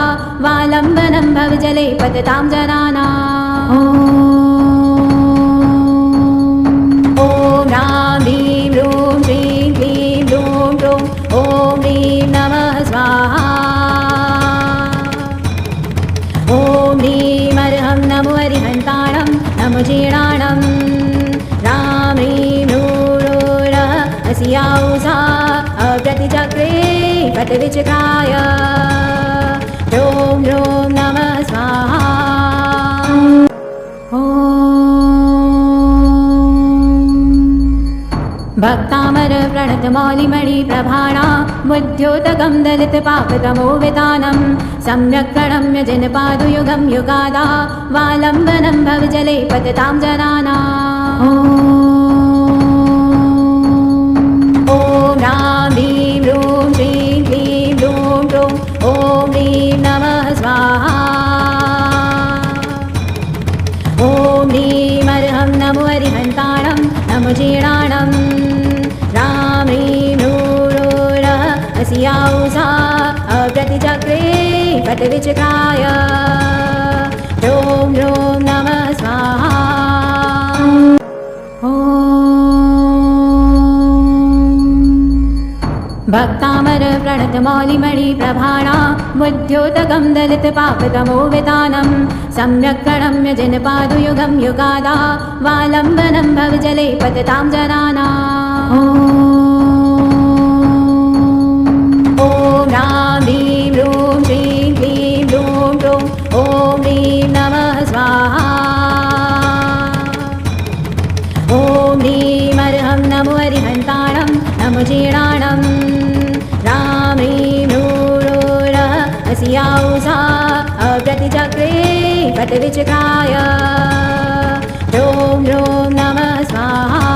वालम्बनं भवजले पततां जनानाम्। ॐ रां ह्रीं रूं श्रीं क्लीं लूं लूं ॐ ह्रीं नमः स्वाहा। ॐ ह्रीमर्हं नमो हरिहन्ताणं नमो जीर्णाणं रां ह्रीं नूरुरः अस्याउषा अप्रतिचक्रे पटविचक्राय ॐ ह्रूं नमः स्वाहा। भक्तामर प्रणतमौलिमणि प्रभाणा मुद्योतकं दलितपापतमो वितानं सम्यक् प्रणम्य जिनपादुयुगं युगादा वालम्बनं भवजले पततां जनानाम्। ॐ रां ह्रीं रूं श्रीं क्लीं लूं लूं ॐ ह्रीं नमः स्वाहा। ॐ ह्रीमर्हं नमो हरिहन्ताणं नमो जीर्णाणं रां ह्रीं नूरुरः अस्याउषा अप्रतिचक्रे पटविचक्राय ॐ ह्रूं नमः स्वाहा। भक्तामर प्रणतमौलिमणि प्रभाणा मुद्योतकं दलितपापतमो वितानं सम्यक् प्रणम्य जिनपादुयुगं युगादा वालम्बनं भवजले पततां जनानाम्। ह्रीं ह्रूं श्रीं क्लीं ह्रूं ह्रूं ॐ ह्रीं नमः स्वाहा ॐ ह्रीं अर्हं नमो अरिहन्ताणं नमो जीर्णाणं रां ह्रीं ह्रूरः अस्याउषा अव्रतिचक्रे पटविचक्राय ह्रूं ह्रूं नमः स्वाहा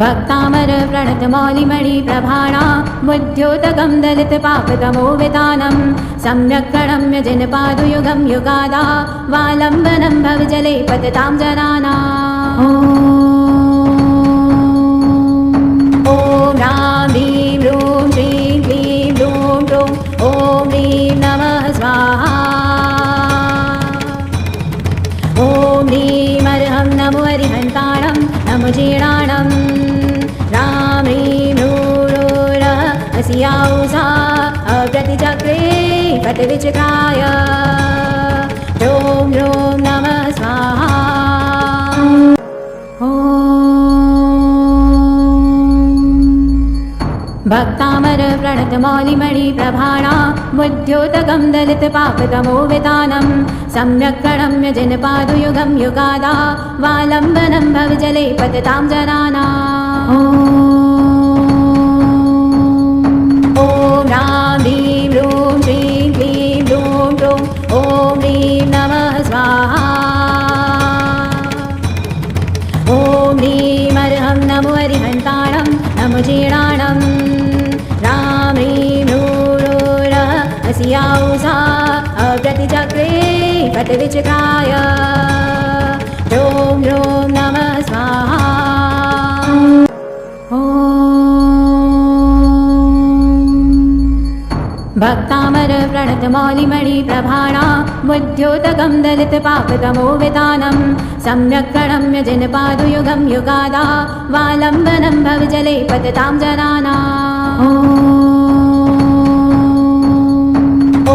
भक्तामर प्रणतमौलिमणि प्रभाणा बुद्ध्योतकं दलितपापतमो वितानं सम्यक् प्रणम्य जनपादुयुगं युगादा वालम्बनं भवजले पततां जनानाम् ॐ रां ह्रीं ह्रूं श्रीं क्लीं ह्रूं ह्रूं ॐ ह्रीं नमः स्वाहा ॐ ह्रीं अर्हं नमो अरिहन्ताणं नमो जीर्णाणं रां ह्रीं ह्रूरः अस्याउषा अव्रतिचक्रे पटविचक्राय ह्रूं ह्रूं नमः स्वाहा भक्तामर प्रणतमौलिमणि प्रभाणा बुद्ध्योतकं दलितपापतमो वितानं सम्यक् प्रणम्य जनपादुयुगं युगादा वालम्बनं भवजले पततां जनानाम् ॐ रां ह्रीं ह्रूं श्रीं क्लीं ह्रूं ह्रूं ॐ ह्रीं नमः स्वाहा ॐ ह्रीं अर्हं नमो अरिहन्ताणं नमो जीर्णाणं रां ह्रीं ह्रूरः अस्याउषा अव्रतिचक्रे पटविचक्राय ह्रूं ह्रूं नमः स्वाहा भक्तामर प्रणतमौलिमणि प्रभाणा बुद्ध्योतकं दलितपापतमो वितानं सम्यक् प्रणम्य जनपादुयुगं युगादा वालम्बनं भवजले पततां जनानाम्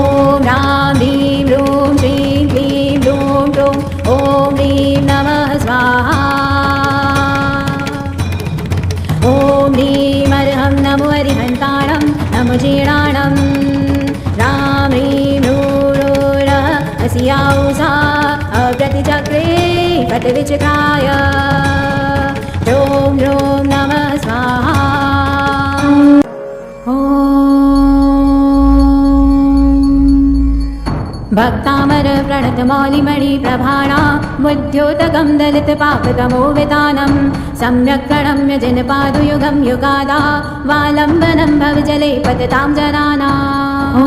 ॐ रां ह्रीं ह्रूं श्रीं क्लीं ह्रूं ह्रूं ॐ ह्रीं नमः स्वाहा ॐ ह्रीं अर्हं नमो अरिहन्ताणं नमो जीर्णाणं रां ह्रीं ह्रूरः अस्याउषा अव्रतिचक्रे पटविचक्राय ह्रूं ह्रूं नमः स्वाहा भक्तामर प्रणतमौलिमणि प्रभाणा बुद्ध्योतकं दलितपापतमो वितानं सम्यक् प्रणम्य जनपादुयुगं युगादा वालम्बनं भवजले पततां जनानाम्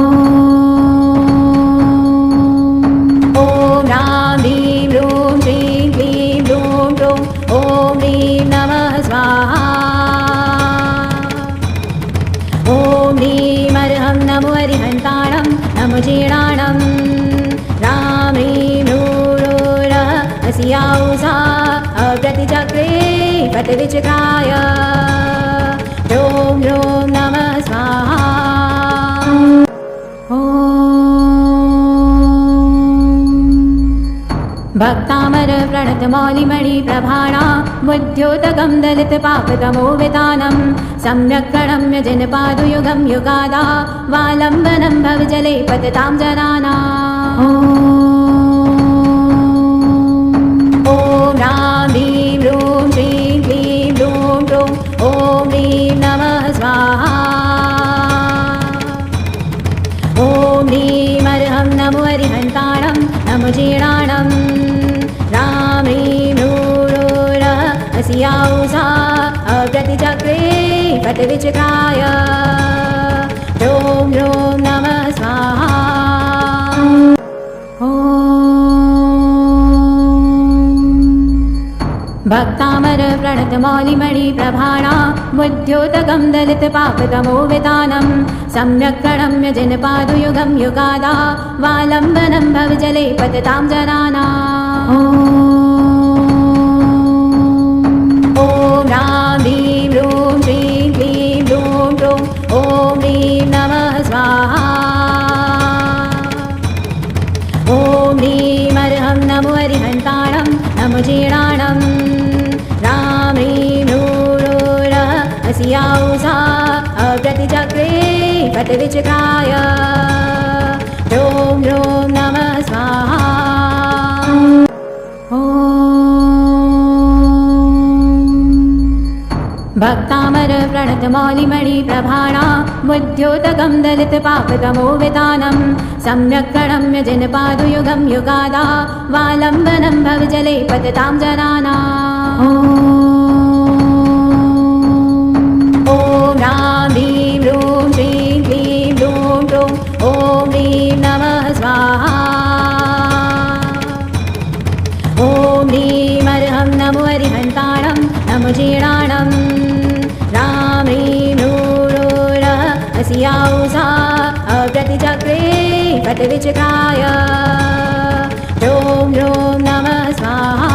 ॐ रां ह्रीं ह्रूं श्रीं क्लीं ह्रूं ह्रूं ॐ ह्रीं नमः स्वाहा ॐ ह्रीं अर्हं नमो अरिहन्ताणं नमो जीर्णाणं रां ह्रीं ह्रूरः अस्याउषा अव्रतिचक्रे पटविचक्राय ह्रूं ह्रूं नमः स्वाहा भक्तामर प्रणतमौलिमणि प्रभाणा बुद्ध्योतकं दलितपापतमो वितानं सम्यक् प्रणम्य जनपादुयुगं युगादा वालम्बनं भवजले पततां जनानाम् ॐ रां ह्रीं ह्रूं श्रीं क्लीं ह्रूं ह्रूं ॐ ह्रीं नमः स्वाहा ॐ ह्रीं अर्हं नमो अरिहन्ताणं नमो जीर्णाणं रां ह्रीं ह्रूरः अस्याउषा अव्रतिचक्रे पटविचक्राय ह्रूं ह्रूं नमः स्वाहा भक्तामर प्रणतमौलिमणि प्रभाणा बुद्ध्योतकं दलितपापतमो वितानं सम्यक् प्रणम्य जनपादुयुगं युगादा वालम्बनं भवजले पततां जनानाम् ॐ रां ह्रीं ह्रूं श्रीं क्लीं ह्रूं ह्रूं ॐ ह्रीं नमः स्वाहा ॐ ह्रीं अर्हं नमो अरिहन्ताणं नमो जीर्णाणं रां ह्रीं ह्रूं अस्याौषा अप्रतिचक्रे पटविचक्राय ह्रों ह्रों नमः स्वाहा। भक्तामर प्रणतमौलिमणि प्रभाणा बुद्ध्योतकं दलितपापतमो वितानं सम्यक् प्रणम्य जनपादुयुगं युगादा वालम्बनं भवजले पततां जनानाम्। ॐ ह्रां ह्रीं ह्रूं श्रीं क्लीं ह्रूं ह्रूं ॐ ह्रीं नमः स्वाहा। ॐ ह्रीमर्हं नमो हरिहन्ताणं नमो जीर्णाणं ह्रां ह्रीं ह्रूरः अस्याौषा अप्रतिचक्रे पटविचक्राय ह्रों ह्रों नमः स्वाहा।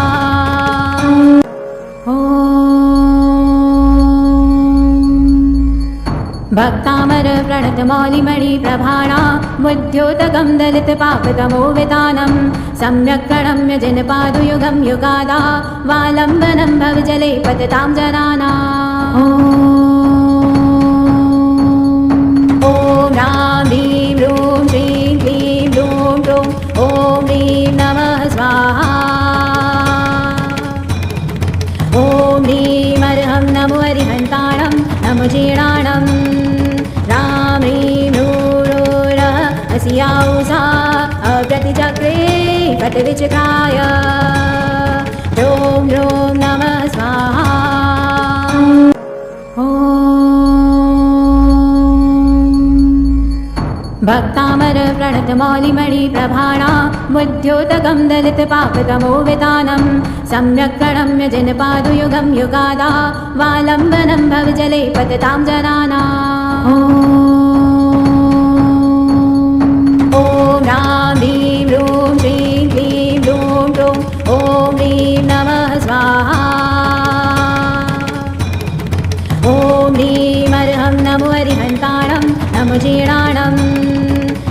भक्तामर प्रणतमौलिमणि प्रभाणा बुद्ध्योतकं दलितपापतमो वितानं सम्यक् प्रणम्य जनपादुयुगं युगादा वालम्बनं भवजले पततां जनानाम्। ॐ ह्रां ह्रीं ह्रूं श्रीं क्लीं ह्रूं ह्रूं ॐ ह्रीं नमः स्वाहा। ॐ ह्रीमर्हं नमो हरिहन्ताणं नमो जीर्णाणं ह्रां ह्रीं ह्रूरः अस्याौषा अप्रतिचक्रे पटविचक्राय ह्रों ह्रों नमः स्वाहा। भक्तामर प्रणतमौलिमणि प्रभाणा बुद्ध्योतकं दलितपापतमो वितानं सम्यक् प्रणम्य जनपादुयुगं युगादा वालम्बनं भवजले पततां जनानाम्। ॐ ह्रां ह्रीं ह्रूं श्रीं क्लीं ह्रूं ह्रूं ॐ ह्रीं नमः स्वाहा। ॐ ह्रीमर्हं नमो हरिहन्ताणं नमो जीर्णाणं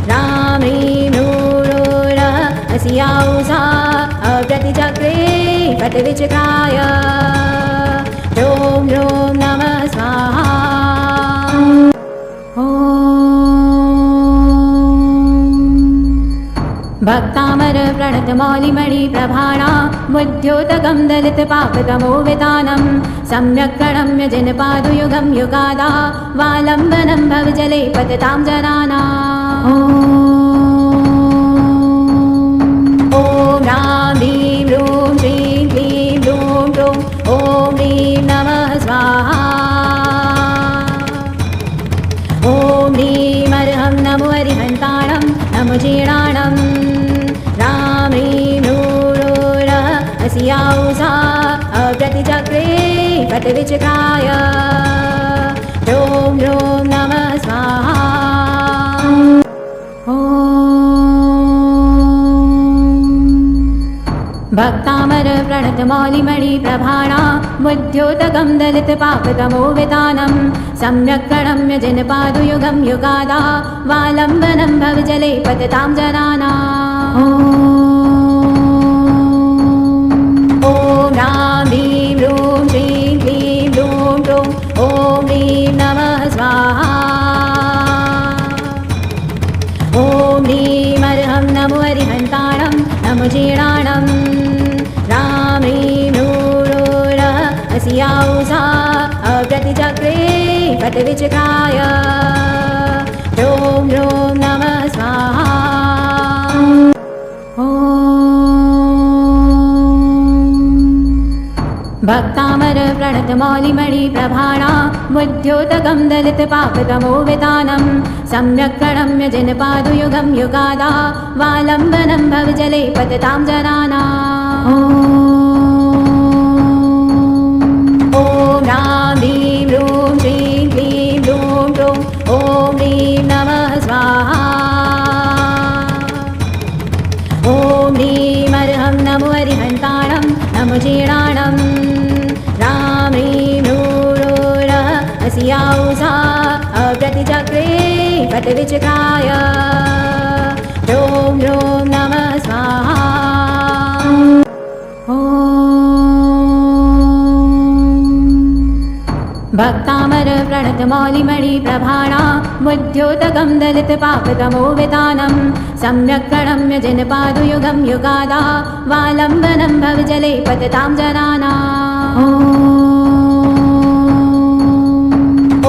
ह्रां ह्रीं ह्रूरः अस्याौषा अप्रतिचक्रे पटविचक्राय ह्रों ह्रों नमः स्वाहा। भक्तामर प्रणतमौलिमणि प्रभाणा बुद्ध्योतकं दलितपापतमो वितानं सम्यक् प्रणम्य जनपादुयुगं युगादा वालम्बनं भवजले पततां जनानाम्। ॐ ह्रां ह्रीं ह्रूं श्रीं क्लीं ह्रूं ह्रूं ॐ ह्रीं नमः स्वाहा। ॐ ह्रीमर्हं नमो हरिहन्ताणं नमो जीर्णाणं ह्रां ह्रीं ह्रूरः अस्याौषा अप्रतिचक्रे पटविचक्राय ह्रों ह्रों नमः स्वाहा। भक्तामर प्रणतमौलिमणि प्रभाणा बुद्ध्योतकं दलितपापतमो वितानं सम्यक् प्रणम्य जनपादुयुगं युगादा वालम्बनं भवजले पततां जनानाम्। ॐ ह्रां ह्रीं ह्रूं श्रीं क्लीं ह्रूं ह्रूं ॐ ह्रीं नमः स्वाहा। ॐ ह्रीमर्हं नमो हरिहन्ताणं नमो जीर्णाणं ह्रां ह्रीं ह्रूरः अस्याौषा अप्रतिचक्रे पटविचक्राय ह्रों ह्रों नमः स्वाहा। भक्तामर प्रणतमौलिमणि प्रभाणा बुद्ध्योतकं दलितपापतमो वितानं सम्यक् प्रणम्य जनपादुयुगं युगादा वालम्बनं भवजले पततां जनानाम्। ॐ ह्रां ह्रीं ह्रूं श्रीं क्लीं ह्रूं ह्रूं ॐ ह्रीं नमः स्वाहा। ॐ ह्रीमर्हं नमो हरिहन्ताणं नमो जीर्णाणं ह्रां ह्रीं ह्रूरः अस्याौषा अप्रतिचक्रे पटविचक्राय ह्रों ह्रों नमः स्वाहा। भक्तामर प्रणतमौलिमणि प्रभाणा बुद्ध्योतकं दलितपापतमो वितानं सम्यक् प्रणम्य जनपादुयुगं युगादा वालम्बनं भवजले पततां जनानाम्।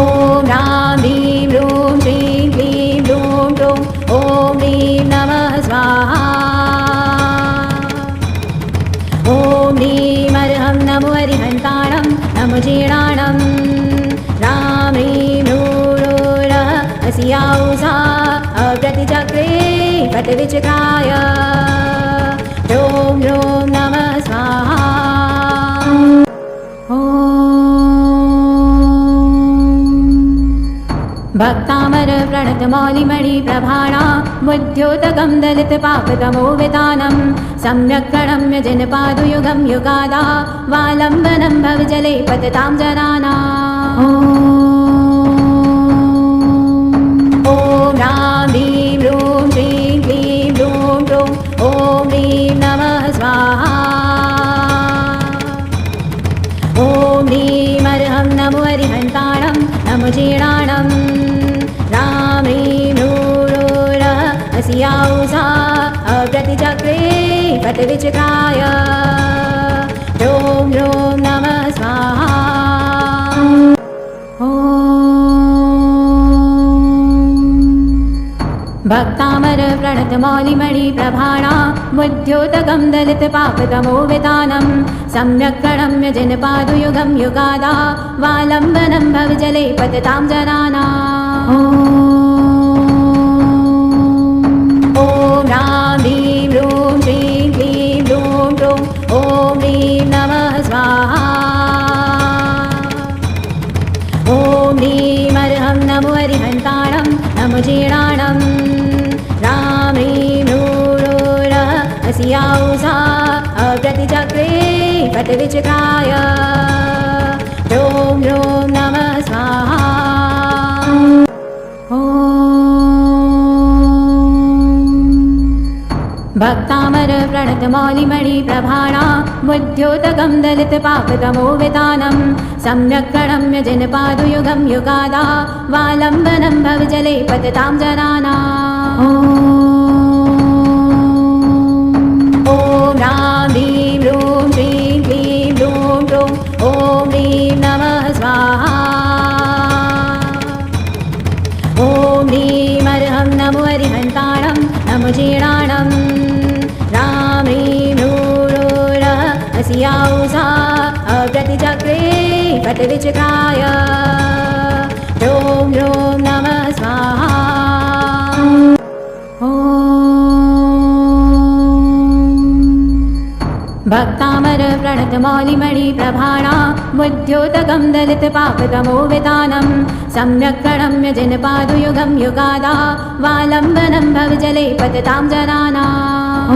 ॐ ह्रां ह्रीं ह्रूं श्रीं क्लीं ह्रूं ह्रूं ॐ ह्रीं नमः स्वाहा। ॐ ह्रीमर्हं नमो हरिहन्ताणं नमो जीर्णाणं ह्रां ह्रीं ह्रूरः अस्याउषा अप्रतिचक्रे पटविचक्राय ह्रूं ह्रूं नमः स्वाहा। भक्तामर प्रणतमौलिमणि प्रभाणा बुद्ध्योतकं दलितपापतमो वितानं सम्यक् प्रणम्य जनपादुयुगं युगादा वालम्बनं भवजले पततां जनानाम्। ॐ ह्रां ह्रीं ह्रूं श्रीं क्लीं ह्रूं ह्रूं ॐ ह्रीं नमः स्वाहा। ॐ ह्रीमर्हं नमो हरिहन्ताणं नमो जीर्णाणं ह्रां ह्रीं ह्रूरः अस्याउषा अप्रतिचक्रे पटविचक्राय ह्रूं ह्रूं नमः स्वाहा। भक्तामर प्रणतमौलिमणि प्रभाणा बुद्ध्योतकं दलितपापतमो वितानं सम्यक् प्रणम्य जनपादुयुगं युगादा वालम्बनं भवजले पततां जनानाम्। ॐ ह्रां ह्रीं ह्रूं श्रीं क्लीं ह्रूं ह्रूं ॐ ह्रीं नमः स्वाहा। ॐ ह्रीमर्हं नमो हरिहन्ताणं नमो जीर्णाणं ह्रां ह्रीं ह्रूरः अस्याउषा अप्रतिचक्रे पटविचक्राय ह्रूं ह्रूं नमः स्वाहा। भक्तामर प्रणतमौलिमणि प्रभाणा बुद्ध्योतकं दलितपापतमो वितानं सम्यक् प्रणम्य जनपादुयुगं युगादा वालम्बनं भवजले पततां जनानाम्। ॐ ह्रां ह्रीं ह्रूं श्रीं क्लीं ह्रूं ह्रूं ॐ ह्रीं नमः स्वाहा। ॐ ह्रीमर्हं नमो हरिहन्ताणं नमो जीर्णाणं ह्रां ह्रीं ह्रूरः अस्याउषा अप्रतिचक्रे पटविचक्राय ह्रूं ह्रूं नमः स्वाहा। भक्तामर प्रणतमौलिमणि प्रभाणा बुद्ध्योतकं दलितपापतमो वितानं सम्यक् प्रणम्य जनपादुयुगं युगादा वालम्बनं भवजले पततां जनानाम्।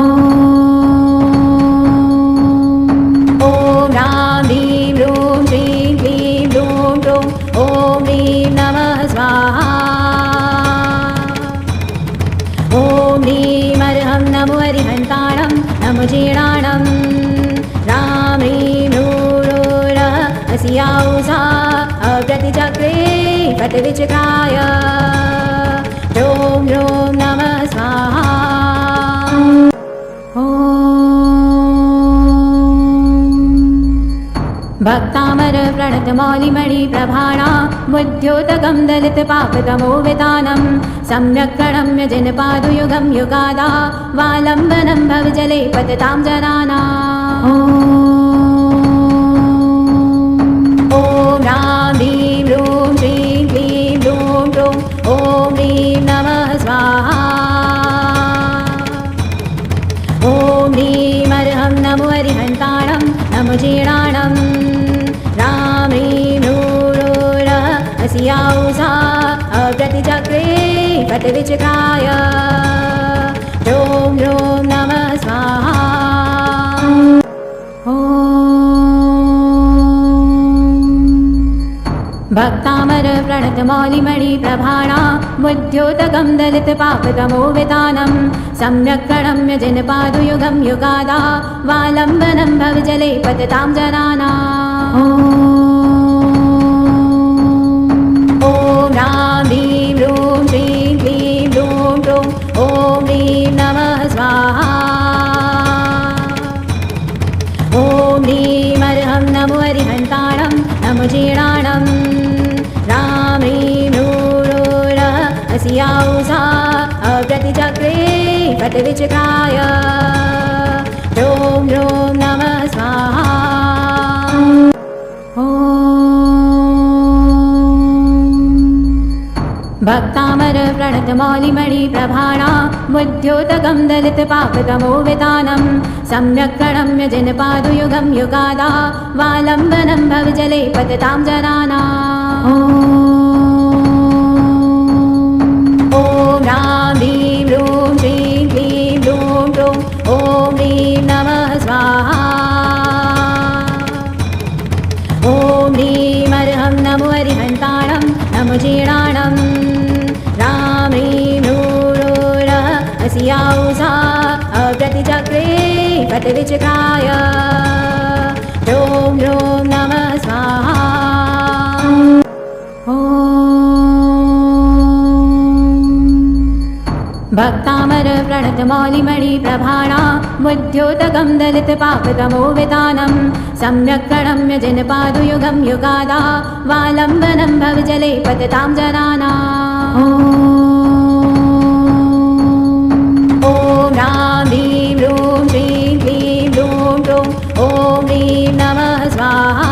ॐ ह्रां ह्रीं ह्रूं श्रीं क्लीं ह्रूं ह्रूं ॐ ह्रीं नमः स्वाहा। ॐ ह्रीमर्हं नमो हरिहन्ताणं नमो जीर्णाणं ह्रां ह्रीं ह्रूरः अस्याउषा अप्रतिचक्रे पटविचक्राय ह्रूं ह्रूं नमः स्वाहा। भक्तामर प्रणतमौलिमणि प्रभाणा बुद्ध्योतकं दलितपापतमो वितानं सम्यक् प्रणम्य जनपादुयुगं युगादा वालम्बनं भवजले पततां जनानाम्। ॐ ह्रां ह्रीं ह्रूं श्रीं क्लीं ह्रूं ह्रूं ॐ ह्रीं नमः स्वाहा। ॐ ह्रीमर्हं नमो हरिहन्ताणं नमो जीर्णाणं ह्रां ह्रीं ह्रूरः अस्याउषा अप्रतिचक्रे पटविचक्राय ह्रूं ह्रूं नमः स्वाहा। भक्तामर प्रणतमौलिमणि प्रभाणा बुद्ध्योतकं दलितपापतमो वितानं सम्यक् प्रणम्य जनपादुयुगं युगादा वालम्बनं भवजले पततां जनानाम्। अस्याौषा अव्रतिचक्रे पटविचक्राय ॐ ॐ नमः स्वाहा भक्तामर प्रणतमौलिमणि प्रभाणा मुद्योतकं दलितपापतमोवितानं सम्यक् प्रणम्य जनपादुयुगं युगादा वालम्बनं भवजले पततां जनानाम् ॐ रां ह्रीं रूं श्रीं क्लीं लूं लूं ॐ ह्रीं नमः स्वाहा ॐ ह्रीमर्हं नमो हरिहन्ताणं नमो जीर्णाणं रां ह्रीं नूरोरः अस्याौषा अव्रतिचक्रे पटविचक्राय ॐ ॐ नमः स्वाहा भक्तामर प्रणतमौलिमणि प्रभाणा मुद्योतकं दलितपापतमोवितानं सम्यक् प्रणम्य जनपादुयुगं युगादा वालम्बनं भवजले पततां जनानाम् ॐ रां ह्रीं रूं श्रीं क्लीं लूं लूं ॐ ह्रीं नमः स्वाहा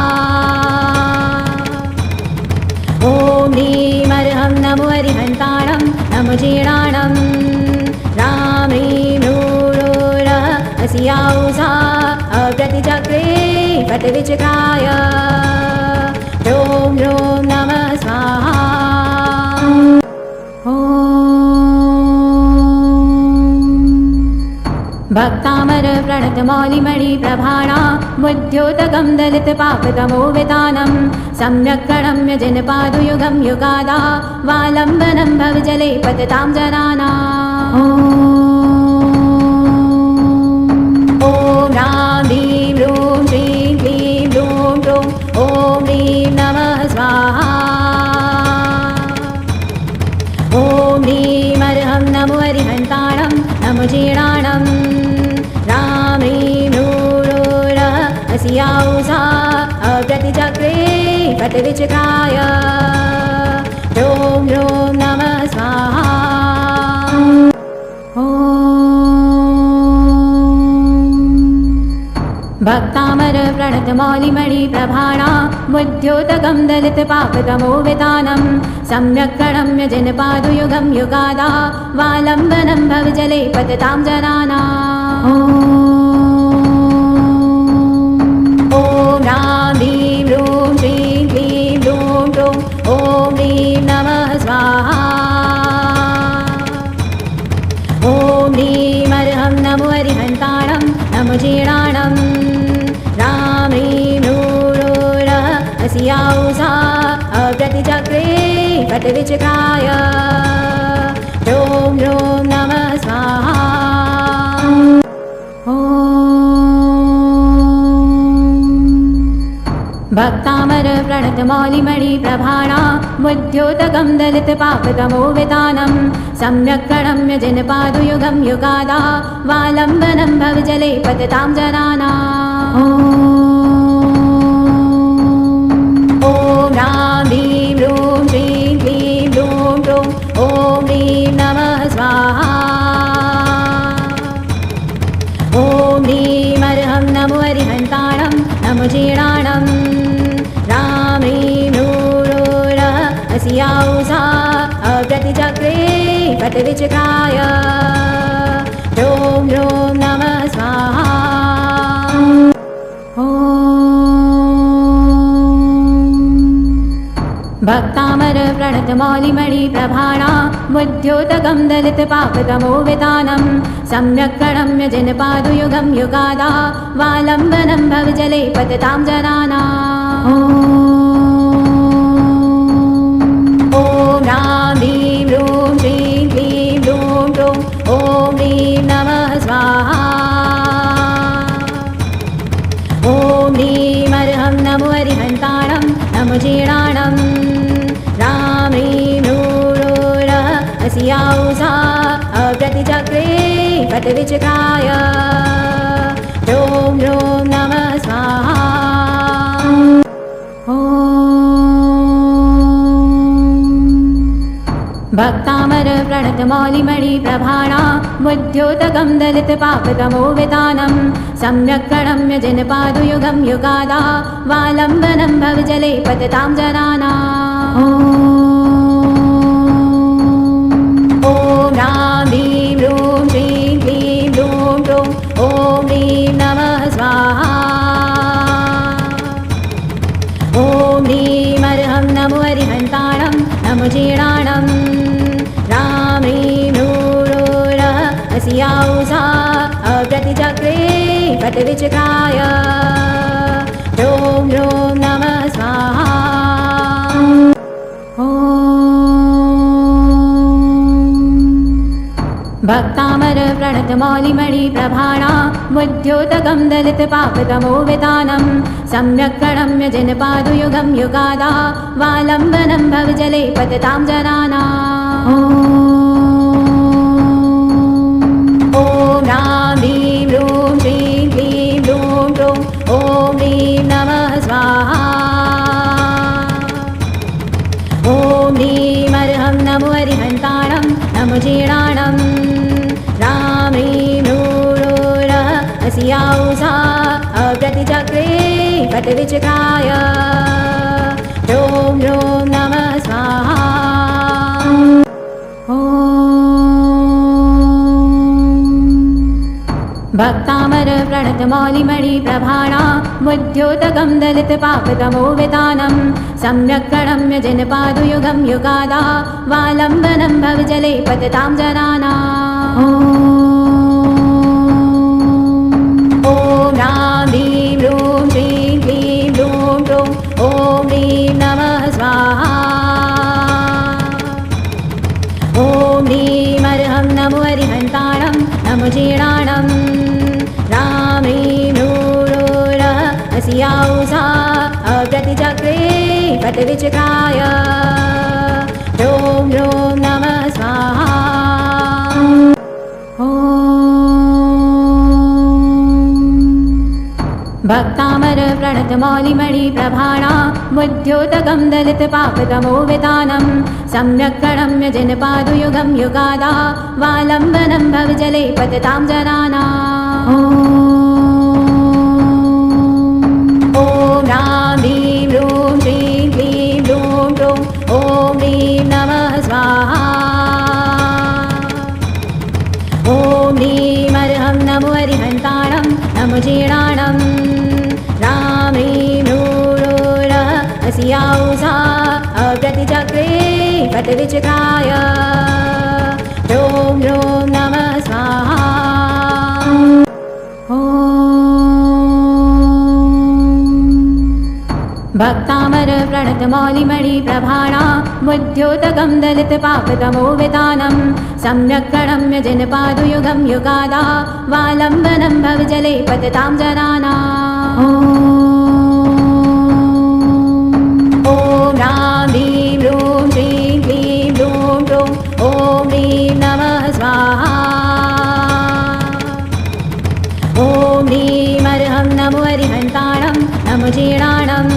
ॐ ह्रीमर्हं नमो हरिहन्ताणं नमो जीर्णाणं रां ह्रीं नूरोरः अस्याौषा अव्रतिचक्रे पटविचक्राय ॐ ॐ नमः स्वाहा भक्तामर प्रणतमौलिमणि प्रभाणा मुद्योतकं दलितपापतमोवितानं सम्यक् प्रणम्य जनपादुयुगं युगादा वालम्बनं भवजले पततां जनानाम् ॐ रां ह्रीं रूं श्रीं क्लीं लूं लूं ॐ ह्रीं नमः स्वाहा ॐ ह्रीमर्हं नमो हरिहन्ताणं नमो जीर्णाणं रां ह्रीं नूरोरः अस्याौषा अव्रतिचक्रे पटविचक्राय ॐ ॐ नमः स्वाहा भक्तामर प्रणतमौलिमणि प्रभाणा मुद्योतकं दलितपापतमोवितानं सम्यक् प्रणम्य जनपादुयुगं युगादा वालम्बनं भवजले पततां जनानाम् ॐ रां ह्रीं रूं श्रीं क्लीं लूं लूं ॐ ह्रीं नमः स्वाहा ॐ ह्रीमर्हं नमो हरिहन्ताणं नमो जीर्णाणं रां ह्रीं नूरोरः अस्याौषा अव्रतिचक्रे पटविचक्राय ॐ ॐ नमः स्वाहा भक्तामर प्रणतमौलिमणि प्रभाणा मुद्योतकं दलितपापतमोवितानं सम्यक् प्रणम्य जनपादुयुगं युगादा वालम्बनं भवजले पततां जनानाम् ॐ रां ह्रीं रूं श्रीं क्लीं लूं लूं ॐ ह्रीं नमः स्वाहा ॐ ह्रीमर्हं नमो हरिहन्ताणं नमो जीर्णाणं रां ह्रीं नूरोरः अस्याौषा अव्रतिचक्रे पटविचक्राय ॐ ॐ नमः स्वाहा भक्तामर प्रणतमौलिमणि प्रभाणा मुद्योतकं दलितपापतमोवितानं सम्यक् प्रणम्य जनपादुयुगं युगादा वालम्बनं भवजले पततां जनानाम् ॐ रां ह्रीं रूं श्रीं क्लीं लूं लूं ॐ ह्रीं नमः स्वाहा ॐ ह्रीमर्हं नमो हरिहन्ताणं नमो जीर्णाणं रां ह्रीं नूरोरः अस्याौषा अव्रतिचक्रे पटविचक्राय ॐ ॐ नमः स्वाहा भक्तामर प्रणतमौलिमणि प्रभाणा बुद्ध्योतकं दलितपापतमो वितानं सम्यक् प्रणम्य जनपादुयुगं युगादा वालम्बनं भवजले पततां जनानाम्। ॐ ह्रां ह्रीं ह्रूं श्रीं क्लीं ह्रूं ह्रूं ॐ ह्रीं नमः स्वाहा। ॐ ह्रीं अर्हं नमो हरिहन्ताणं नमो जीर्णाणं ह्रां ह्रीं ह्रूरः अस्याौषा अप्रतिचक्रे पटविचक्राय ह्रूं ह्रूं नमः स्वाहा। भक्तामर प्रणतमौलिमणि प्रभाणा बुद्ध्योतकं दलितपापतमो वितानं सम्यक् प्रणम्य जनपादुयुगं युगादा वालम्बनं भवजले पततां जनानाम्। ॐ ह्रां ह्रीं ह्रूं श्रीं क्लीं ह्रूं ह्रूं ॐ ह्रीं नमः स्वाहा। ॐ ह्रीं अर्हं नमो हरिहन्ताणं नमो जीर्णाणं ह्रां ह्रीं ह्रूरः अस्याौषा अप्रतिचक्रे पटविचक्राय ह्रूं ह्रूं नमः स्वाहा। भक्तामर प्रणतमौलिमणि प्रभाणा बुद्ध्योतकं दलितपापतमो वितानं सम्यक् प्रणम्य जनपादुयुगं युगादा वालम्बनं भवजले पततां जनानाम्। ॐ ह्रां ह्रीं ह्रूं श्रीं क्लीं ह्रूं ह्रूं ॐ ह्रीं नमः स्वाहा। ॐ ह्रीं अर्हं नमो हरिहन्ताणं नमो जीर्णाणं ह्रां ह्रीं ह्रूरः अस्याौषा अप्रतिचक्रे पटविचक्राय ह्रूं ह्रूं नमः स्वाहा। भक्तामर प्रणतमौलिमणि प्रभाणा बुद्ध्योतकं दलितपापतमो वितानं सम्यक् प्रणम्य जनपादुयुगं युगादा वालम्बनं भवजले पततां जनानाम्। ॐ ह्रां ह्रीं ह्रूं श्रीं क्लीं ह्रूं ह्रूं ॐ ह्रीं नमः स्वाहा। ॐ ह्रीं अर्हं नमो हरिहन्ताणं नमो जीर्णाणं ह्रां ह्रीं ह्रूरः अस्याौषा अप्रतिचक्रे पटविचक्राय ह्रूं ह्रूं नमः स्वाहा। भक्तामर प्रणतमौलिमणि प्रभाणा बुद्ध्योतकं दलितपापतमो वितानं सम्यक् प्रणम्य जनपादुयुगं युगादा वालम्बनं भवजले पततां जनानाम्। ॐ ह्रां ह्रीं ह्रूं श्रीं क्लीं ह्रूं ह्रूं ॐ ह्रीं नमः स्वाहा। ॐ ह्रीं अर्हं नमो हरिहन्ताणं नमो जीर्णाणं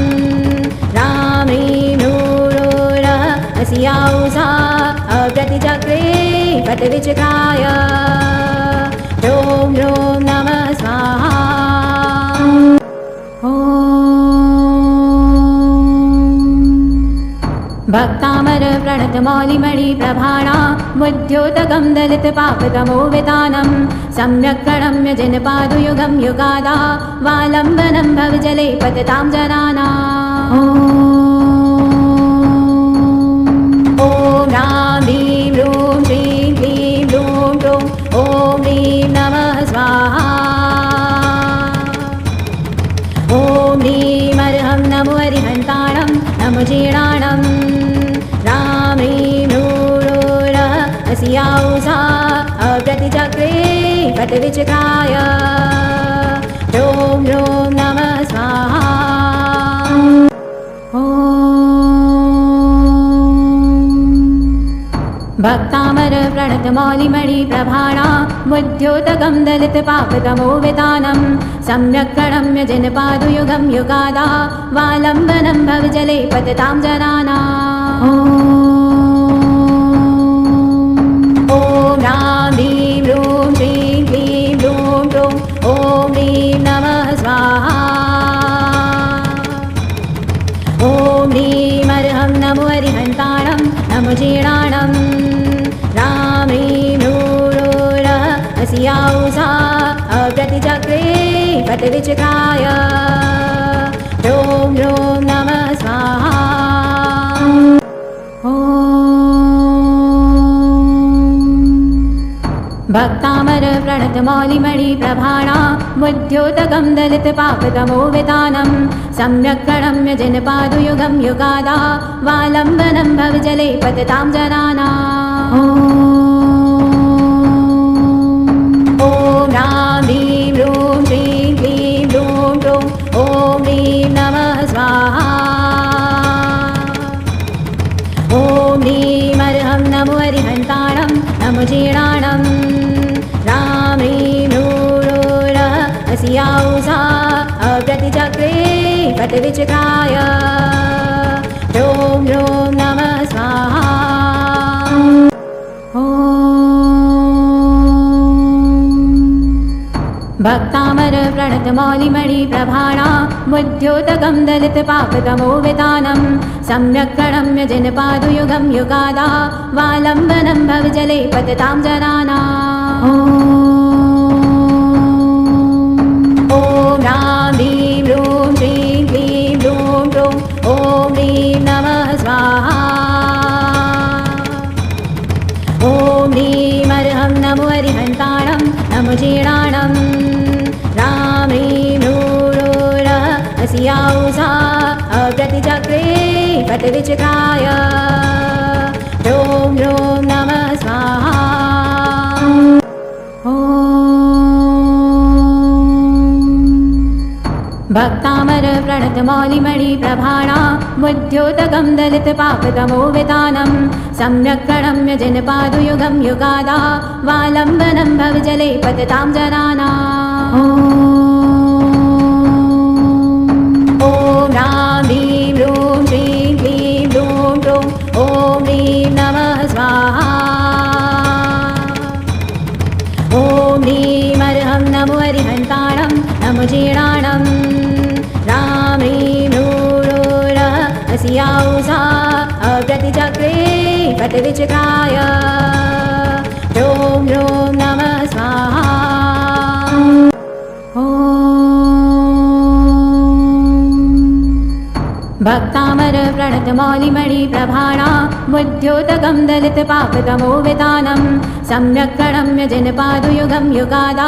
ह्रां ह्रीं ह्रूरः अस्याौषा अप्रतिचक्रे पटविचक्राय ह्रूं ह्रूं नमः स्वाहा। भक्तामर प्रणतमौलिमणि प्रभाणा बुद्ध्योतकं दलितपापतमो वितानं सम्यक् प्रणम्य जनपादुयुगं युगादा वालम्बनं भवजले पततां जनानाम्। ॐ ह्रां ह्रीं ह्रूं श्रीं क्लीं ह्रूं ह्रूं ॐ ह्रीं नमः स्वाहा। ॐ ह्रीं अर्हं नमो हरिहन्ताणं नमो जीर्णाणं ह्रां ह्रीं ह्रूरः अस्याौषा अप्रतिचक्रे पटविचक्राय ह्रूं ह्रूं नमः स्वाहा। भक्तामर प्रणतमौलिमणि प्रभाणा बुद्ध्योतकं दलितपापतमो वितानं सम्यक् प्रणम्य जनपादुयुगं युगादा वालम्बनं भवजले पततां जनानाम्। जीर्णाणम् राम्रीं रूरोरः अस्याौषा अप्रतिचक्रे पटविचक्राय ह्रों ह्रों नमः स्वाहा भक्तामर प्रणतमौलिमणि प्रभाणा बुद्ध्योतकं दलितपापतमो वितानं सम्यक् प्रणम्य जनपादुयुगं युगादा वालम्बनं भवजले पततां जनानाम् ॐ रां ह्रीं रूं श्रीं क्लीं लूं लूं ॐ ह्रीं नमः स्वाहा ॐ ह्रीं अर्हं नमो हरिहन्ताणं नमो जीर्णाणम् राम्रीं रूरोरः अस्याौषा अप्रतिचक्रे पटविचक्राय ह्रों ह्रों नमः स्वाहा भक्तामर प्रणतमौलिमणि प्रभाणा बुद्ध्योतकं दलितपापतमो वितानं सम्यक् प्रणम्य जनपादुयुगं युगादा वालम्बनं भवजले पततां जनानाम् ॐ रां ह्रीं रूं श्रीं क्लीं लूं लूं ॐ ह्रीं नमः स्वाहा ॐ ह्रीं अर्हं नमो हरिहन्ताणं नमो जीर्णाणम् राम्रीं रूरोरः अस्याौषा अप्रतिचक्रे पटविचक्राय ह्रों ह्रों नमः स्वाहा भक्तामर प्रणतमौलिमणि प्रभाणा बुद्ध्योतकं दलितपापतमो वितानं सम्यक् प्रणम्य जनपादुयुगं युगादा वालम्बनं भवजले पततां जनानाम् ॐ रां ह्रीं रूं श्रीं क्लीं लूं लूं ॐ ह्रीं नमः स्वाहा ॐ ह्रीं अर्हं नमो हरिहन्ताणं नमो जीर्णाणम् राम्रीं रूरोरः अस्याौषा अप्रतिचक्रे पटविचक्राय ह्रों ह्रों नमः स्वाहा भक्तामर प्रणतमौलिमणि प्रभाणा बुद्ध्योतकं दलितपापतमो वितानं सम्यक् प्रणम्य जनपादुयुगं युगादा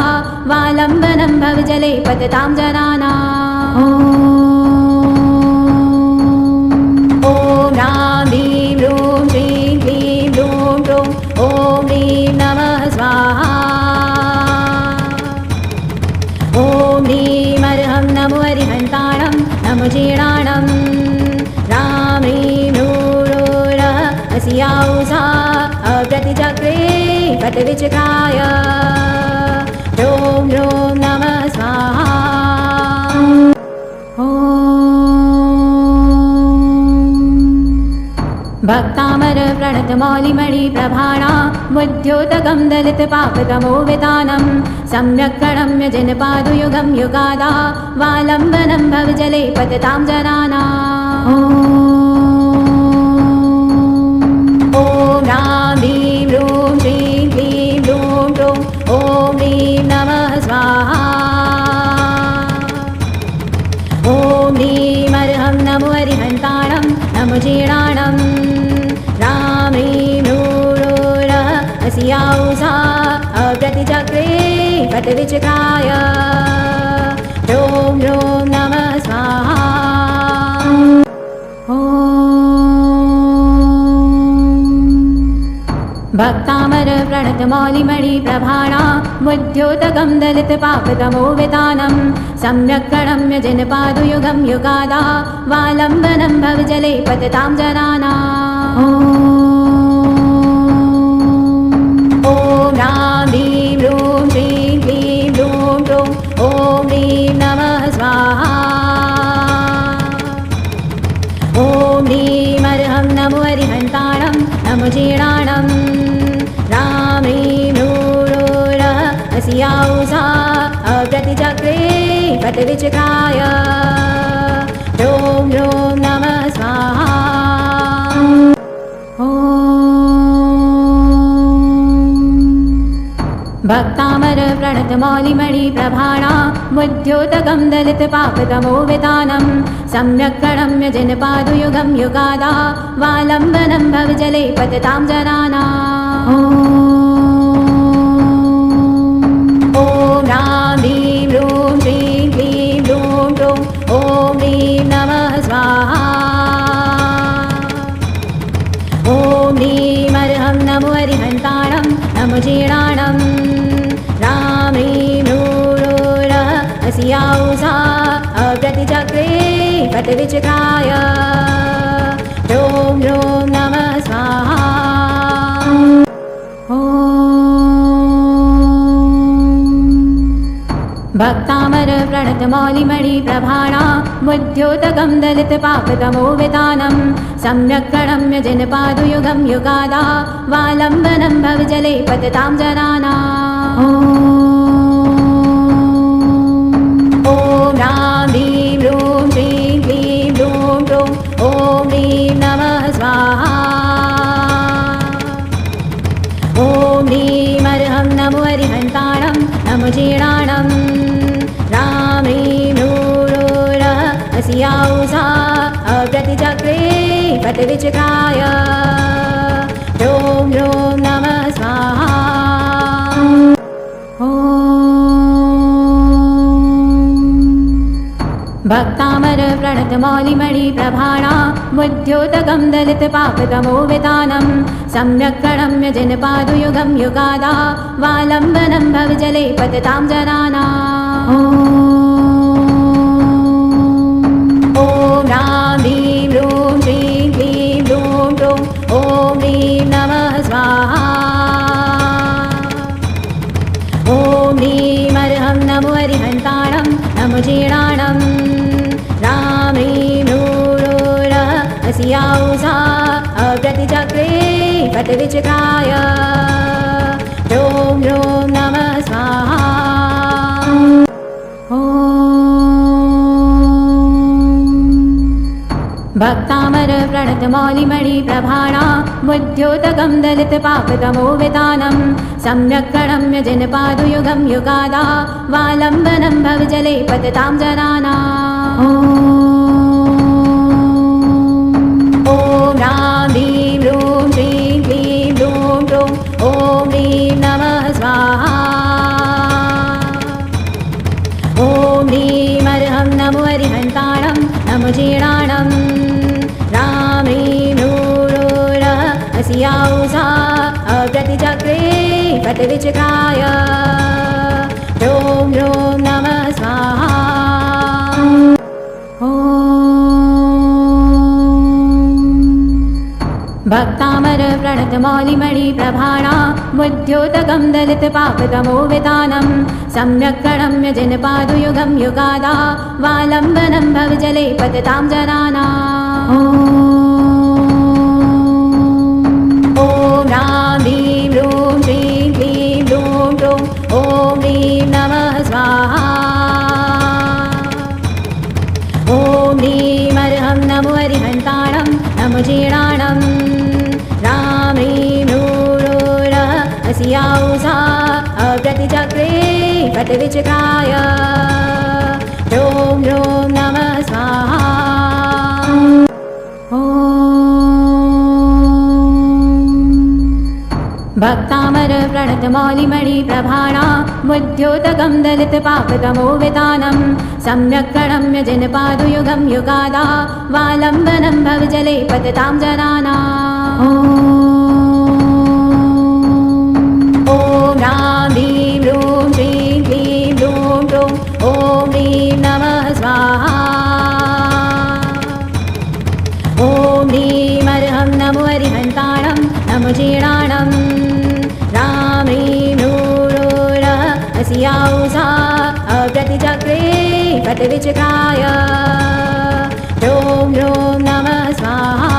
वालम्बनं भवजले पततां जनानाम् ॐ रां ह्रीं रूं श्रीं क्लीं लूं लूं ॐ ह्रीं नमः स्वाहा ॐ ह्रीं अर्हं नमो हरिहन्ताणं नमो जीर्णाणम् राम्रीं रूरोरः अस्याौषा अप्रतिचक्रे पटविचक्राय ह्रों ह्रों नमः स्वाहा भक्तामर प्रणतमौलिमणि प्रभाणा बुद्ध्योतकं दलितपापतमो वितानं सम्यक् प्रणम्य जनपादुयुगं युगादा वालम्बनं भवजले पततां जनानाम् ॐ रां ह्रीं रूं श्रीं क्लीं लूं लूं ॐ ह्रीं नमः स्वाहा ॐ ह्रीं अर्हं नमो हरिहन्ताणं नमो जीर्णाणम् राम्रीं रूरोरः अस्याौषा अप्रतिचक्रे पटविचक्राय ह्रों ह्रों नमः स्वाहा भक्तामर प्रणतमौलिमणि प्रभाणा बुद्ध्योतकं दलितपापतमो वितानं सम्यक् प्रणम्य जनपादुयुगं युगादा वालम्बनं भवजले पततां जनानाम् ॐ रां ह्रीं रूं श्रीं क्लीं लूं लूं ॐ ह्रीं नमः स्वाहा ॐ ह्रीं अर्हं नमो हरिहन्ताणं नमो जीर्णाणम् राम्रीं रूरोरः अस्याौषा अप्रतिचक्रे पटविचक्राय ह्रों ह्रों नमः स्वाहा भक्तामर प्रणतमौलिमणि प्रभाणा मुद्योतकं दलितपापतमोवितानं सम्यक् प्रणम्य जनपादुयुगं युगादा वालम्बनं भवजले पततां जनानाम्। ॐ ह्रां ह्रीं ह्रूं श्रीं क्लीं ह्रूं ह्रूं ॐ ह्रीं नमः स्वाहा। ॐ ह्रीमर्हं नमो हरिहन्ताणं नमो जीर्णाणं रां ह्रीं ह्रूरः अस्याउषा अव्रतिचक्रे पटविचक्राय ॐ ह्रूं नमः स्वाहा। भक्तामर प्रणतमौलिमणि प्रभाणा मुद्योतकं दलितपापतमोवितानं सम्यक् प्रणम्य जनपादुयुगं युगादा वालम्बनं भवजले पततां जनानाम्। ॐ ह्रां ह्रीं ह्रूं श्रीं क्लीं ह्रूं ह्रूं ॐ ह्रीं नमः स्वाहा। ॐ ह्रीमर्हं नमो हरिहन्ताणं नमो जीर्णाणं रां ह्रीं ह्रूरः अस्याउषा अव्रतिचक्रे पटविचक्राय ॐ ह्रूं नमः स्वाहा। भक्तामर प्रणतमौलिमणि प्रभाणा मुद्योतकं दलितपापतमोवितानं सम्यक् प्रणम्य जनपादुयुगं युगादा वालम्बनं भवजले पततां जनानाम्। ॐ ह्रां ह्रीं ह्रूं श्रीं क्लीं ह्रूं ह्रूं ॐ ह्रीं नमः स्वाहा। ॐ ह्रीमर्हं नमो हरिहन्ताणं नमो जीर्णाणं रां ह्रीं ह्रूरः अस्याउषा अव्रतिचक्रे पटविचक्राय ॐ ह्रूं नमः स्वाहा। भक्तामर प्रणतमौलिमणि प्रभाणा मुद्योतकं दलितपापतमोवितानं सम्यक् प्रणम्य जनपादुयुगं युगादा वालम्बनं भवजले पततां जनानाम्। ॐ ह्रां ह्रीं ह्रूं श्रीं क्लीं ह्रूं ह्रूं ॐ ह्रीं नमः स्वाहा। ॐ ह्रीमर्हं नमो हरिहन्ताणं नमो जीर्णाणं रां ह्रीं ह्रूरः अस्याउषा अव्रतिचक्रे पटविचक्राय ॐ ह्रूं नमः स्वाहा। भक्तामर प्रणतमौलिमणि प्रभाणा मुद्योतकं दलितपापतमोवितानं सम्यक् प्रणम्य जनपादुयुगं युगादा वालम्बनं भवजले पततां जनानाम्। ॐ ह्रां ह्रीं ह्रूं श्रीं क्लीं ह्रूं ह्रूं ॐ ह्रीं नमः स्वाहा। ॐ ह्रीमर्हं नमो हरिहन्ताणं नमो जीर्णाणं रां ह्रीं ह्रूरः अस्याउषा अव्रतिचक्रे पटविचक्राय ॐ ह्रूं नमः स्वाहा। भक्तामर प्रणतमौलिमणि प्रभाणा मुद्योतकं दलितपापतमोवितानं सम्यक् प्रणम्य जनपादुयुगं युगादा वालम्बनं भवजले पततां जनानाम्। ॐ ह्रां ह्रीं ह्रूं श्रीं क्लीं ह्रूं ह्रूं ॐ ह्रीं नमः स्वाहा। ॐ ह्रीमर्हं नमो हरिहन्ताणं नमो जीर्णाणं रां ह्रीं ह्रूरः अस्याउषा अव्रतिचक्रे पटविचक्राय ॐ ह्रूं नमः स्वाहा।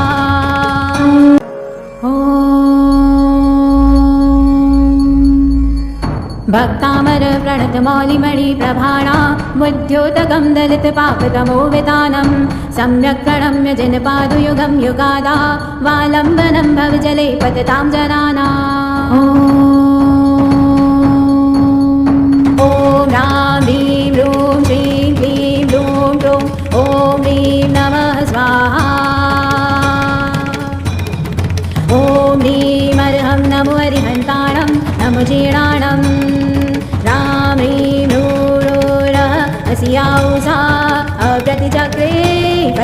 भक्तामर प्रणतमौलिमणि प्रभाणा मुद्योतकं दलितपापतमोवितानं सम्यक् प्रणम्य जनपादुयुगं युगादा वालम्बनं भवजले पततां जनानाम्।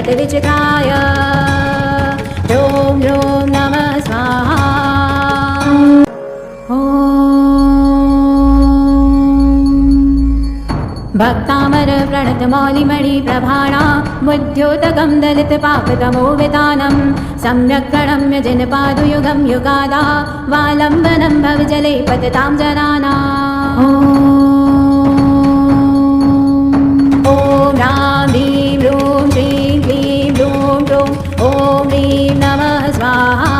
फटविचित्राय ह्रों ह्रों नमः स्वाहा। भक्तामर प्रणतमौलिमणि प्रभाणा बुद्ध्योतकं दलितपापतमो वितानं सम्यक् प्रणम्य जिनपादुयुगं युगादा वालम्बनं भवजले पततां जनानाम्। ॐ ह्रां ह्रीं ह्रूं श्रीं क्लीं ह्रूं ह्रूं ॐ ह्रीं नमः स्वाहा।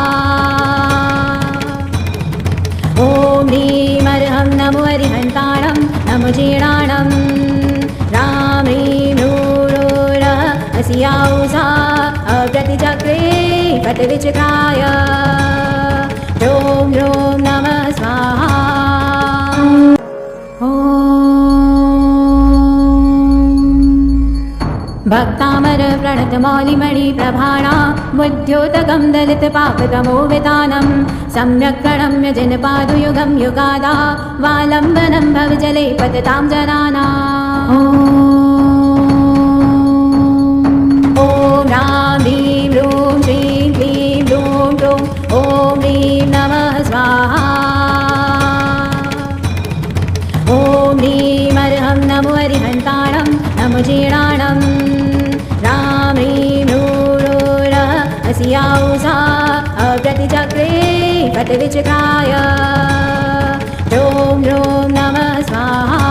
ॐ ह्रीमर्हं नमो हरिहन्ताणं नमो जीर्णाणं रां ह्रीं ह्रूरः अस्याौषा अप्रतिचक्रे फटविचित्राय ह्रों ह्रों नमः स्वाहा। भक्तामर प्रणतमौलिमणि प्रभाणा बुद्ध्योतकं दलितपापतमो वितानं सम्यक् प्रणम्य जिनपादुयुगं युगादा वालम्बनं भवजले पततां जनानाम्। ॐ ह्रां ह्रीं ह्रूं श्रीं क्लीं ह्रूं ह्रूं ॐ ह्रीं नमः स्वाहा। ॐ ह्रीमर्हं नमो हरिहन्ताणं नमो जीर्णाणं रां ह्रीं ह्रूरः अस्याौषा अप्रतिचक्रे फटविचित्राय ह्रों ह्रों नमः स्वाहा।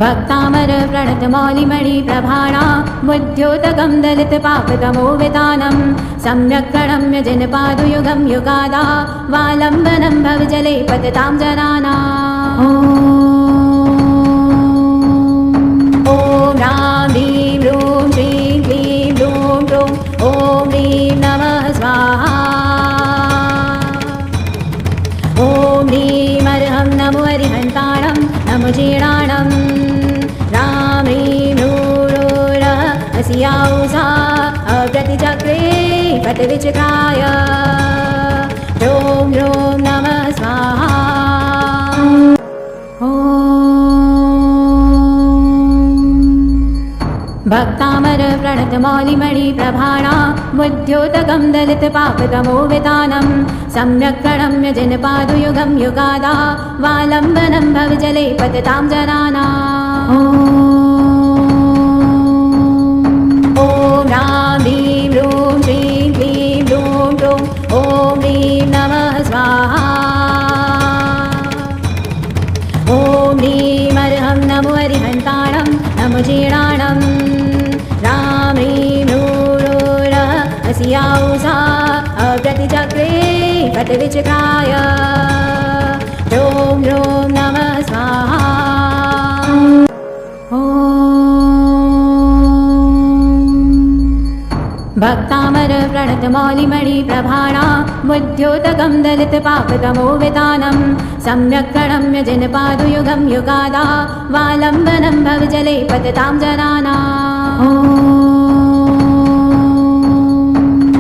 भक्तामर प्रणतमौलिमणि प्रभाणा बुद्ध्योतकं दलितपापतमो वितानं सम्यक् प्रणम्य जिनपादुयुगं युगादा वालम्बनं भवजले पततां जनानाम्। ॐ ह्रां ह्रीं ह्रूं श्रीं क्लीं ह्रूं ह्रूं ॐ ह्रीं नमः स्वाहा। ॐ ह्रीमर्हं नमो हरिहन्ताणं नमो जीर्णाणं रां ह्रीं ह्रूरः अस्याौषा अप्रतिचक्रे फटविचित्राय ह्रों ह्रों नमः स्वाहा। भक्तामर प्रणतमौलिमणि प्रभाणा बुद्ध्योतकं दलितपापतमो वितानं सम्यक् प्रणम्य जिनपादुयुगं युगादा वालम्बनं भवजले पततां जनानाम्। ॐ ह्रां ह्रीं ह्रूं श्रीं क्लीं ह्रूं ह्रूं ॐ ह्रीं नमः स्वाहा। ॐ ह्रीमर्हं नमो हरिहन्ताणं नमो जीर्णाणं रां ह्रीं ह्रूरः अस्याौषा अप्रतिचक्रे फटविचित्राय ह्रों ह्रों नमः स्वाहा। भक्तामर प्रणतमौलिमणि प्रभाणा बुद्ध्योतकं दलितपापतमो वितानं सम्यक् प्रणम्य जिनपादुयुगं युगादा वालम्बनं भवजले पततां जनानाम्।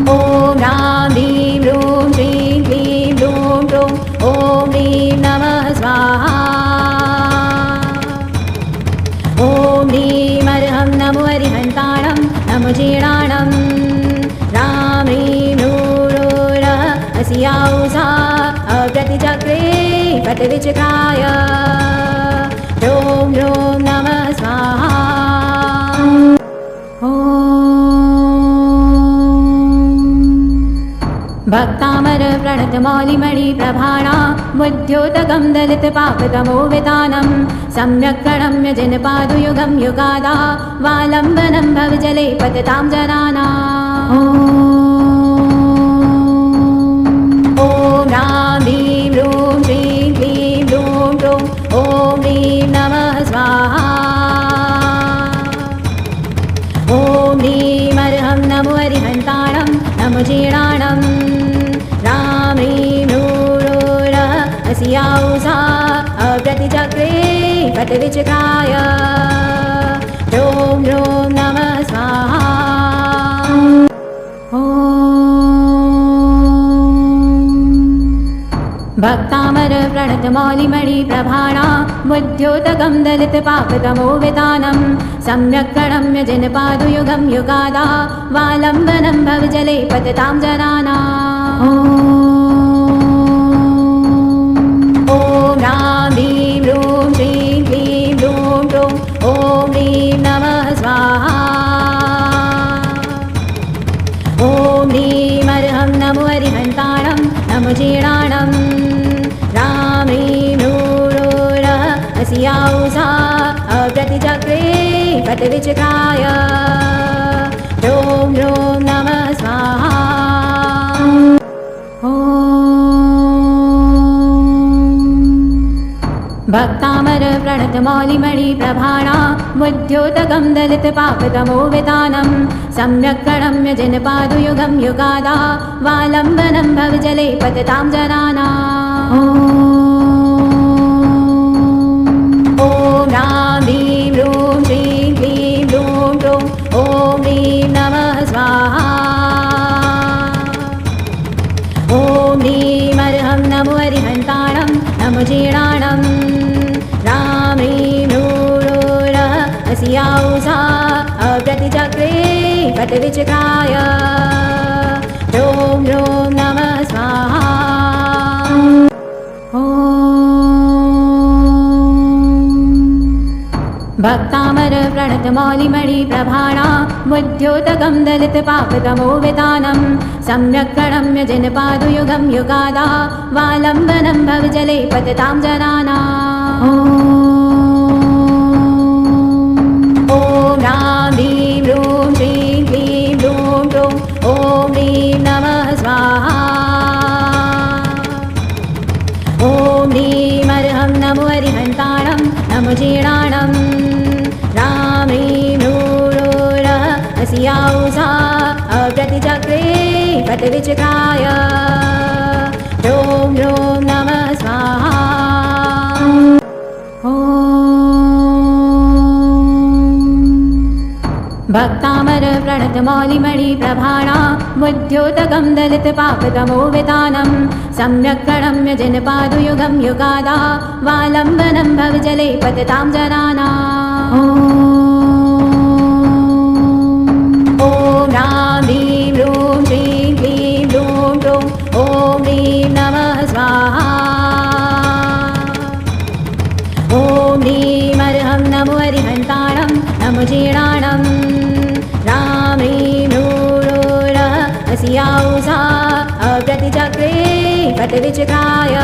ॐ ह्रां ह्रीं ह्रूं श्रीं क्लीं ह्रूं ह्रूं ॐ ह्रीं नमः स्वाहा। ॐ ह्रीमर्हं नमो हरिहन्ताणं नमो जीर्णाणं रां ह्रीं ह्रूरः अस्याौषा अप्रतिचक्रे फटविचित्राय ह्रों ह्रों नमः स्वाहा। भक्तामर प्रणतमौलिमणि प्रभाणा बुद्ध्योतकं दलितपापतमो वितानं सम्यक् प्रणम्य जिनपादुयुगं युगादा वालम्बनं भवजले पततां जनानाम्। ॐ ह्रां ह्रीं ह्रूं श्रीं क्लीं ह्रूं ह्रूं ॐ ह्रीं नमः स्वाहा। ॐ ह्रीमर्हं नमो हरिहन्ताणं नमो जीर्णाणं रां ह्रीं ह्रूरः अस्याौषा अप्रतिचक्रे फटविचित्राय ह्रों ह्रों नमः स्वाहा। भक्तामर प्रणतमौलिमणि प्रभाणा बुद्ध्योतकं दलितपापतमो वितानं सम्यक् प्रणम्य जिनपादुयुगं युगादा वालम्बनं भवजले पततां जनानाम्। ॐ ह्रां ह्रीं ह्रूं श्रीं क्लीं ह्रूं ह्रूं ॐ ह्रीं नमः स्वाहा। ॐ ह्रीं अर्हं नमो हरिहन्ताणं नमो जीर्णाणं ह्रां ह्रीं ह्रूरः अस्याउषा अप्रतिचक्रे पटविचक्राय ह्रूं ह्रूं नमः स्वाहा। भक्तामर प्रणतमौलिमणि प्रभाणा बुद्ध्योतकं दलितपापतमो वितानं सम्यक् प्रणम्य जिनपादुयुगं युगादा वालम्बनं भवजले पततां जनानाम्। ॐ ह्रां ह्रीं ह्रूं श्रीं क्लीं ह्रूं ह्रूं ॐ ह्रीं नमः स्वाहा। ॐ ह्रीं अर्हं नमो हरिहन्ताणं नमो जीर्णाणं ह्रां ह्रीं ह्रूरः अस्याउषा अप्रतिचक्रे पटविचक्राय ह्रूं ह्रूं नमः स्वाहा। भक्तामर प्रणतमौलिमणि प्रभाणा बुद्ध्योतकं दलितपापतमो वितानं सम्यक् प्रणम्य जिनपादुयुगं युगादा वालम्बनं भवजले पततां जनानाम्। ॐ ह्रां ह्रीं ह्रूं श्रीं क्लीं ह्रूं ह्रूं ॐ ह्रीं नमः स्वाहा। ॐ ह्रीं अर्हं नमो हरिहन्ताणं नमो जीर्णाणं ह्रां ह्रीं ह्रूरः अस्याउषा अप्रतिचक्रे पटविचक्राय ह्रूं ह्रूं नमः स्वाहा। भक्तामर प्रणतमौलिमणि प्रभाणा बुद्ध्योतकं दलितपापतमो वितानं सम्यक् प्रणम्य जिनपादुयुगं युगादा वालम्बनं भवजले पततां जनानाम्। ॐ ह्रां ह्रीं ह्रूं श्रीं क्लीं ह्रूं ह्रूं ॐ ह्रीं नमः स्वाहा। ॐ ह्रीं अर्हं नमो हरिहन्ताणं नमो जीर्णाणं ह्रां ह्रीं ह्रूरः अस्याउषा अप्रतिचक्रे पटविचक्राय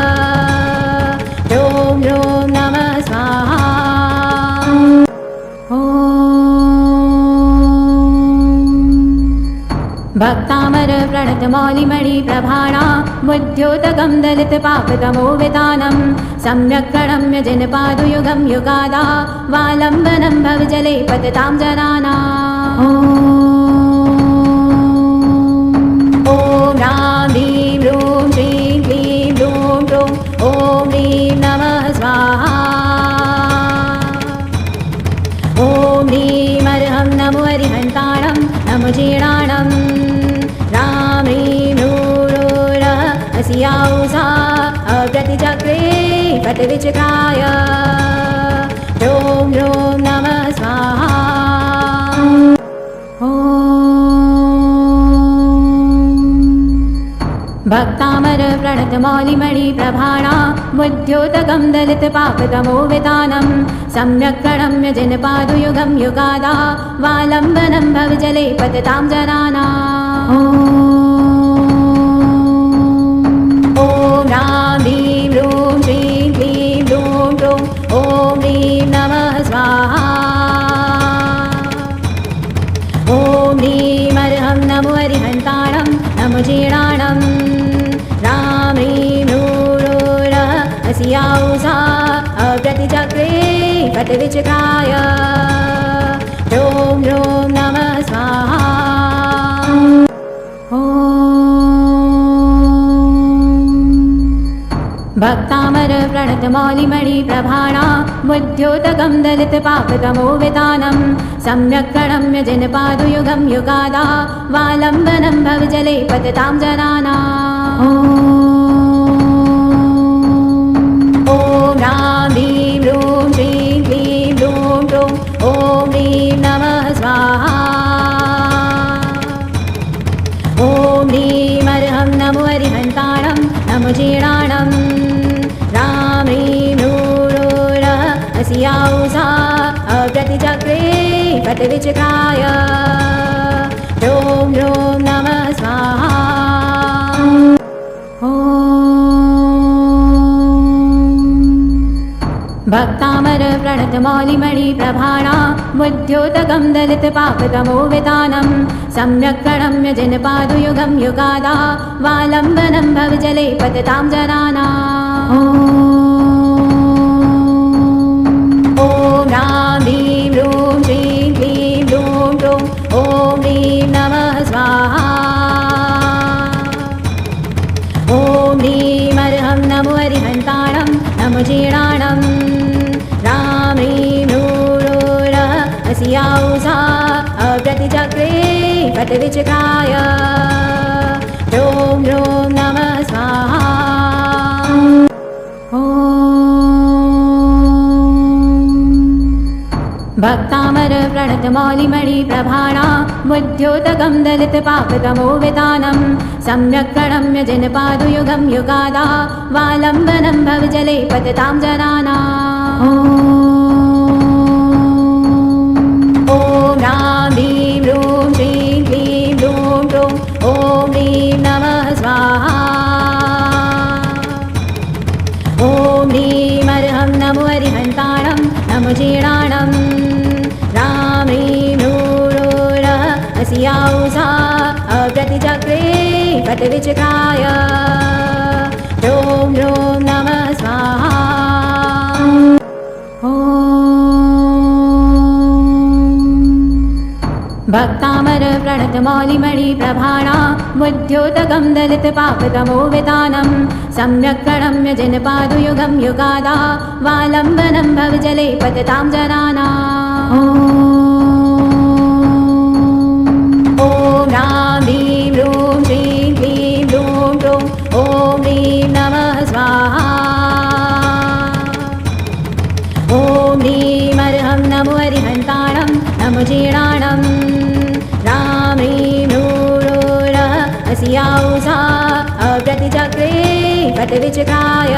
ह्रूं ह्रूं नमः स्वाहा। भक्तामर प्रणतमौलिमणि प्रभाणा बुद्ध्योतकं दलितपापतमो वितानं सम्यक् प्रणम्य जिनपादुयुगं युगादा वालम्बनं भवजले पततां जनानाम्। ॐ ह्रां ह्रीं ह्रूं श्रीं क्लीं ह्रूं ह्रूं ॐ ह्रीं नमः स्वाहा। ॐ ह्रीं अर्हं नमो हरिहन्ताणं नमो जीर्णाणं ह्रां ह्रीं ह्रूरः अस्याउषा अप्रतिचक्रे पटविचक्राय ह्रूं ह्रूं नमः स्वाहा। भक्तामर प्रणतमौलिमणि प्रभाणा बुद्ध्योतकं दलितपापतमो वितानं सम्यक् प्रणम्य जिनपादुयुगं युगादा वालम्बनं भवजले पततां जनानाम्। ॐ ह्रां ह्रीं ह्रूं श्रीं क्लीं ह्रूं ह्रूं ॐ ह्रीं नमः स्वाहा। ॐ ह्रीं अर्हं नमो हरिहन्ताणं नमो जीर्णाणं ह्रां ह्रीं ह्रूरः अस्याउषा अप्रतिचक्रे पटविचक्राय ह्रूं ह्रूं नमः स्वाहा। भक्तामर प्रणतमौलिमणि प्रभाणा बुद्ध्योतकं दलितपापतमो वितानं सम्यक् प्रणम्य जिनपादुयुगं युगादा वालम्बनं भवजले पततां जनानाम्। ह्रां ह्रीं ह्रूं श्रीं क्लीं ह्रूं ह्रूं ॐ ह्रीं नमः स्वाहा ॐ ह्रीमर्हं नमो हरिहन्ताणं नमो जीर्णाणं ह्रां ह्रीं ह्रूरः अस्याौषा अप्रतिचक्रे पटविचक्राय ह्रूं ह्रूं नमः स्वाहा भक्तामर प्रणतमौलिमणि प्रभाणा मुद्योतकं दलितपापतमोवितानं सम्यक् प्रणम्य जनपादुयुगं युगादा वालम्बनं भवजले पततां जनानाम् ॐ ह्रां ह्रीं ह्रूं श्रीं क्लीं ह्रूं ह्रूं ॐ ह्रीं नमः स्वाहा ॐ ह्रीमर्हं नमो हरिहन्ताणं नमो जीर्णाणं ह्रां ह्रीं ह्रूरः अस्याौषा अप्रतिचक्रे पटविचक्राय ह्रूं ह्रूं नमः स्वाहा भक्तामर प्रणतमौलिमणि प्रभाणा मुद्योतकं दलितपापतमोवितानं सम्यक् प्रणम्य जनपादुयुगं युगादा वालम्बनं भवजले पततां जनानाम् ॐ ह्रां ह्रीं ह्रूं श्रीं क्लीं ह्रूं ह्रूं ॐ ह्रीं नमः स्वाहा ॐ ह्रीमर्हं नमो हरिहन्ताणं नमो जीर्णाणं ह्रां ह्रीं ह्रूरः अस्याौषा अप्रतिचक्रे पटविचक्राय ह्रूं ह्रूं नमः स्वाहा भक्तामर प्रणतमौलिमणि प्रभाणा मुद्योतकं दलितपापतमोवितानं सम्यक् प्रणम्य जनपादुयुगं युगादा वालम्बनं भवजले पततां जनानाम् ॐ ह्रां ह्रीं ह्रूं श्रीं क्लीं ह्रूं ह्रूं ॐ ह्रीं नमः स्वाहा ॐ ह्रीमर्हं नमो हरिहन्ताणं नमो जीर्णाणं ह्रां ह्रीं ह्रूरः अस्याौषा अप्रतिचक्रे पटविचक्राय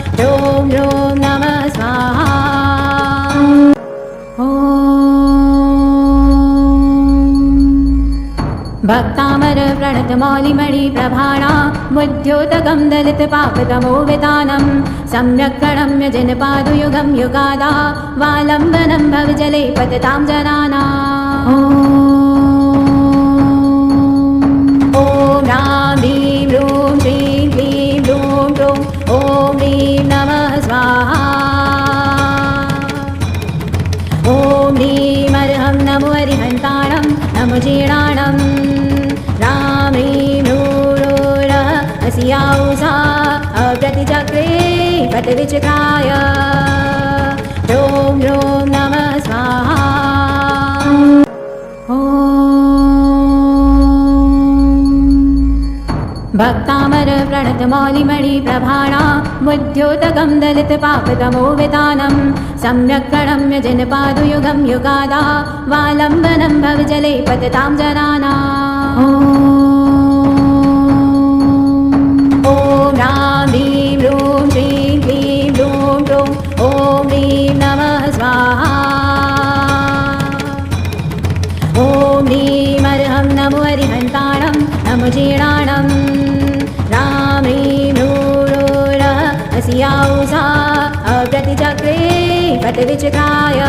ह्रूं ह्रूं नमः स्वाहा भक्तामर प्रणतमौलिमणि प्रभाणा मुद्योतकं दलितपापतमोवितानं सम्यक् प्रणम्य जनपादुयुगं युगादा वालम्बनं भवजले पततां जनानाम् ॐ ह्रां ह्रीं ह्रूं श्रीं क्लीं ह्रूं ह्रूं ॐ ह्रीं नमः स्वाहा ॐ ह्रीमर्हं नमो हरिहन्ताणं नमो जीर्णाणं ह्रां ह्रीं ह्रूरः अस्याौषा अप्रतिचक्रे पटविचक्राय ह्रूं ह्रूं नमः स्वाहा ॐ ह्रीमर्हं नमो हरिहन्ताणं नमो जीर्णाणं ह्रां ह्रीं ह्रूरः अस्याौषा अप्रतिचक्रे पटविचक्राय ह्रूं ह्रूं नमः स्वाहा भक्तामर प्रणतमौलिमणि प्रभाणा मुद्योतकं दलितपापतमोवितानं सम्यक् प्रणम्य जनपादुयुगं युगादा वालम्बनं भवजले पततां जनानाम् ॐ ह्रां ह्रीं ह्रूं श्रीं क्लीं ह्रूं ह्रूं ॐ ह्रीं नमः स्वाहा ॐ ह्रीमर्हं नमो हरिहन्ताणं नमो जीर्णाणं ह्रां ह्रीं ह्रूरः अस्याौषा ह्रूं ह्रूं नमः स्वाहा भक्तामर प्रणतमौलिमणि प्रभाणा मुद्योतकं दलितपापतमोवितानं सम्यक् प्रणम्य जनपादुयुगं युगादा वालम्बनं भवजले पततां जनानाम् ॐ ह्रां ह्रीं ह्रूं श्रीं क्लीं ह्रूं ह्रूं ॐ ह्रीं नमः स्वाहा ॐ ह्रीमर्हं नमो हरिहन्ताणं नमो जीर्णाणं ह्रां ह्रीं ह्रूरः अस्याौषा अप्रतिचक्रे पटविचक्राय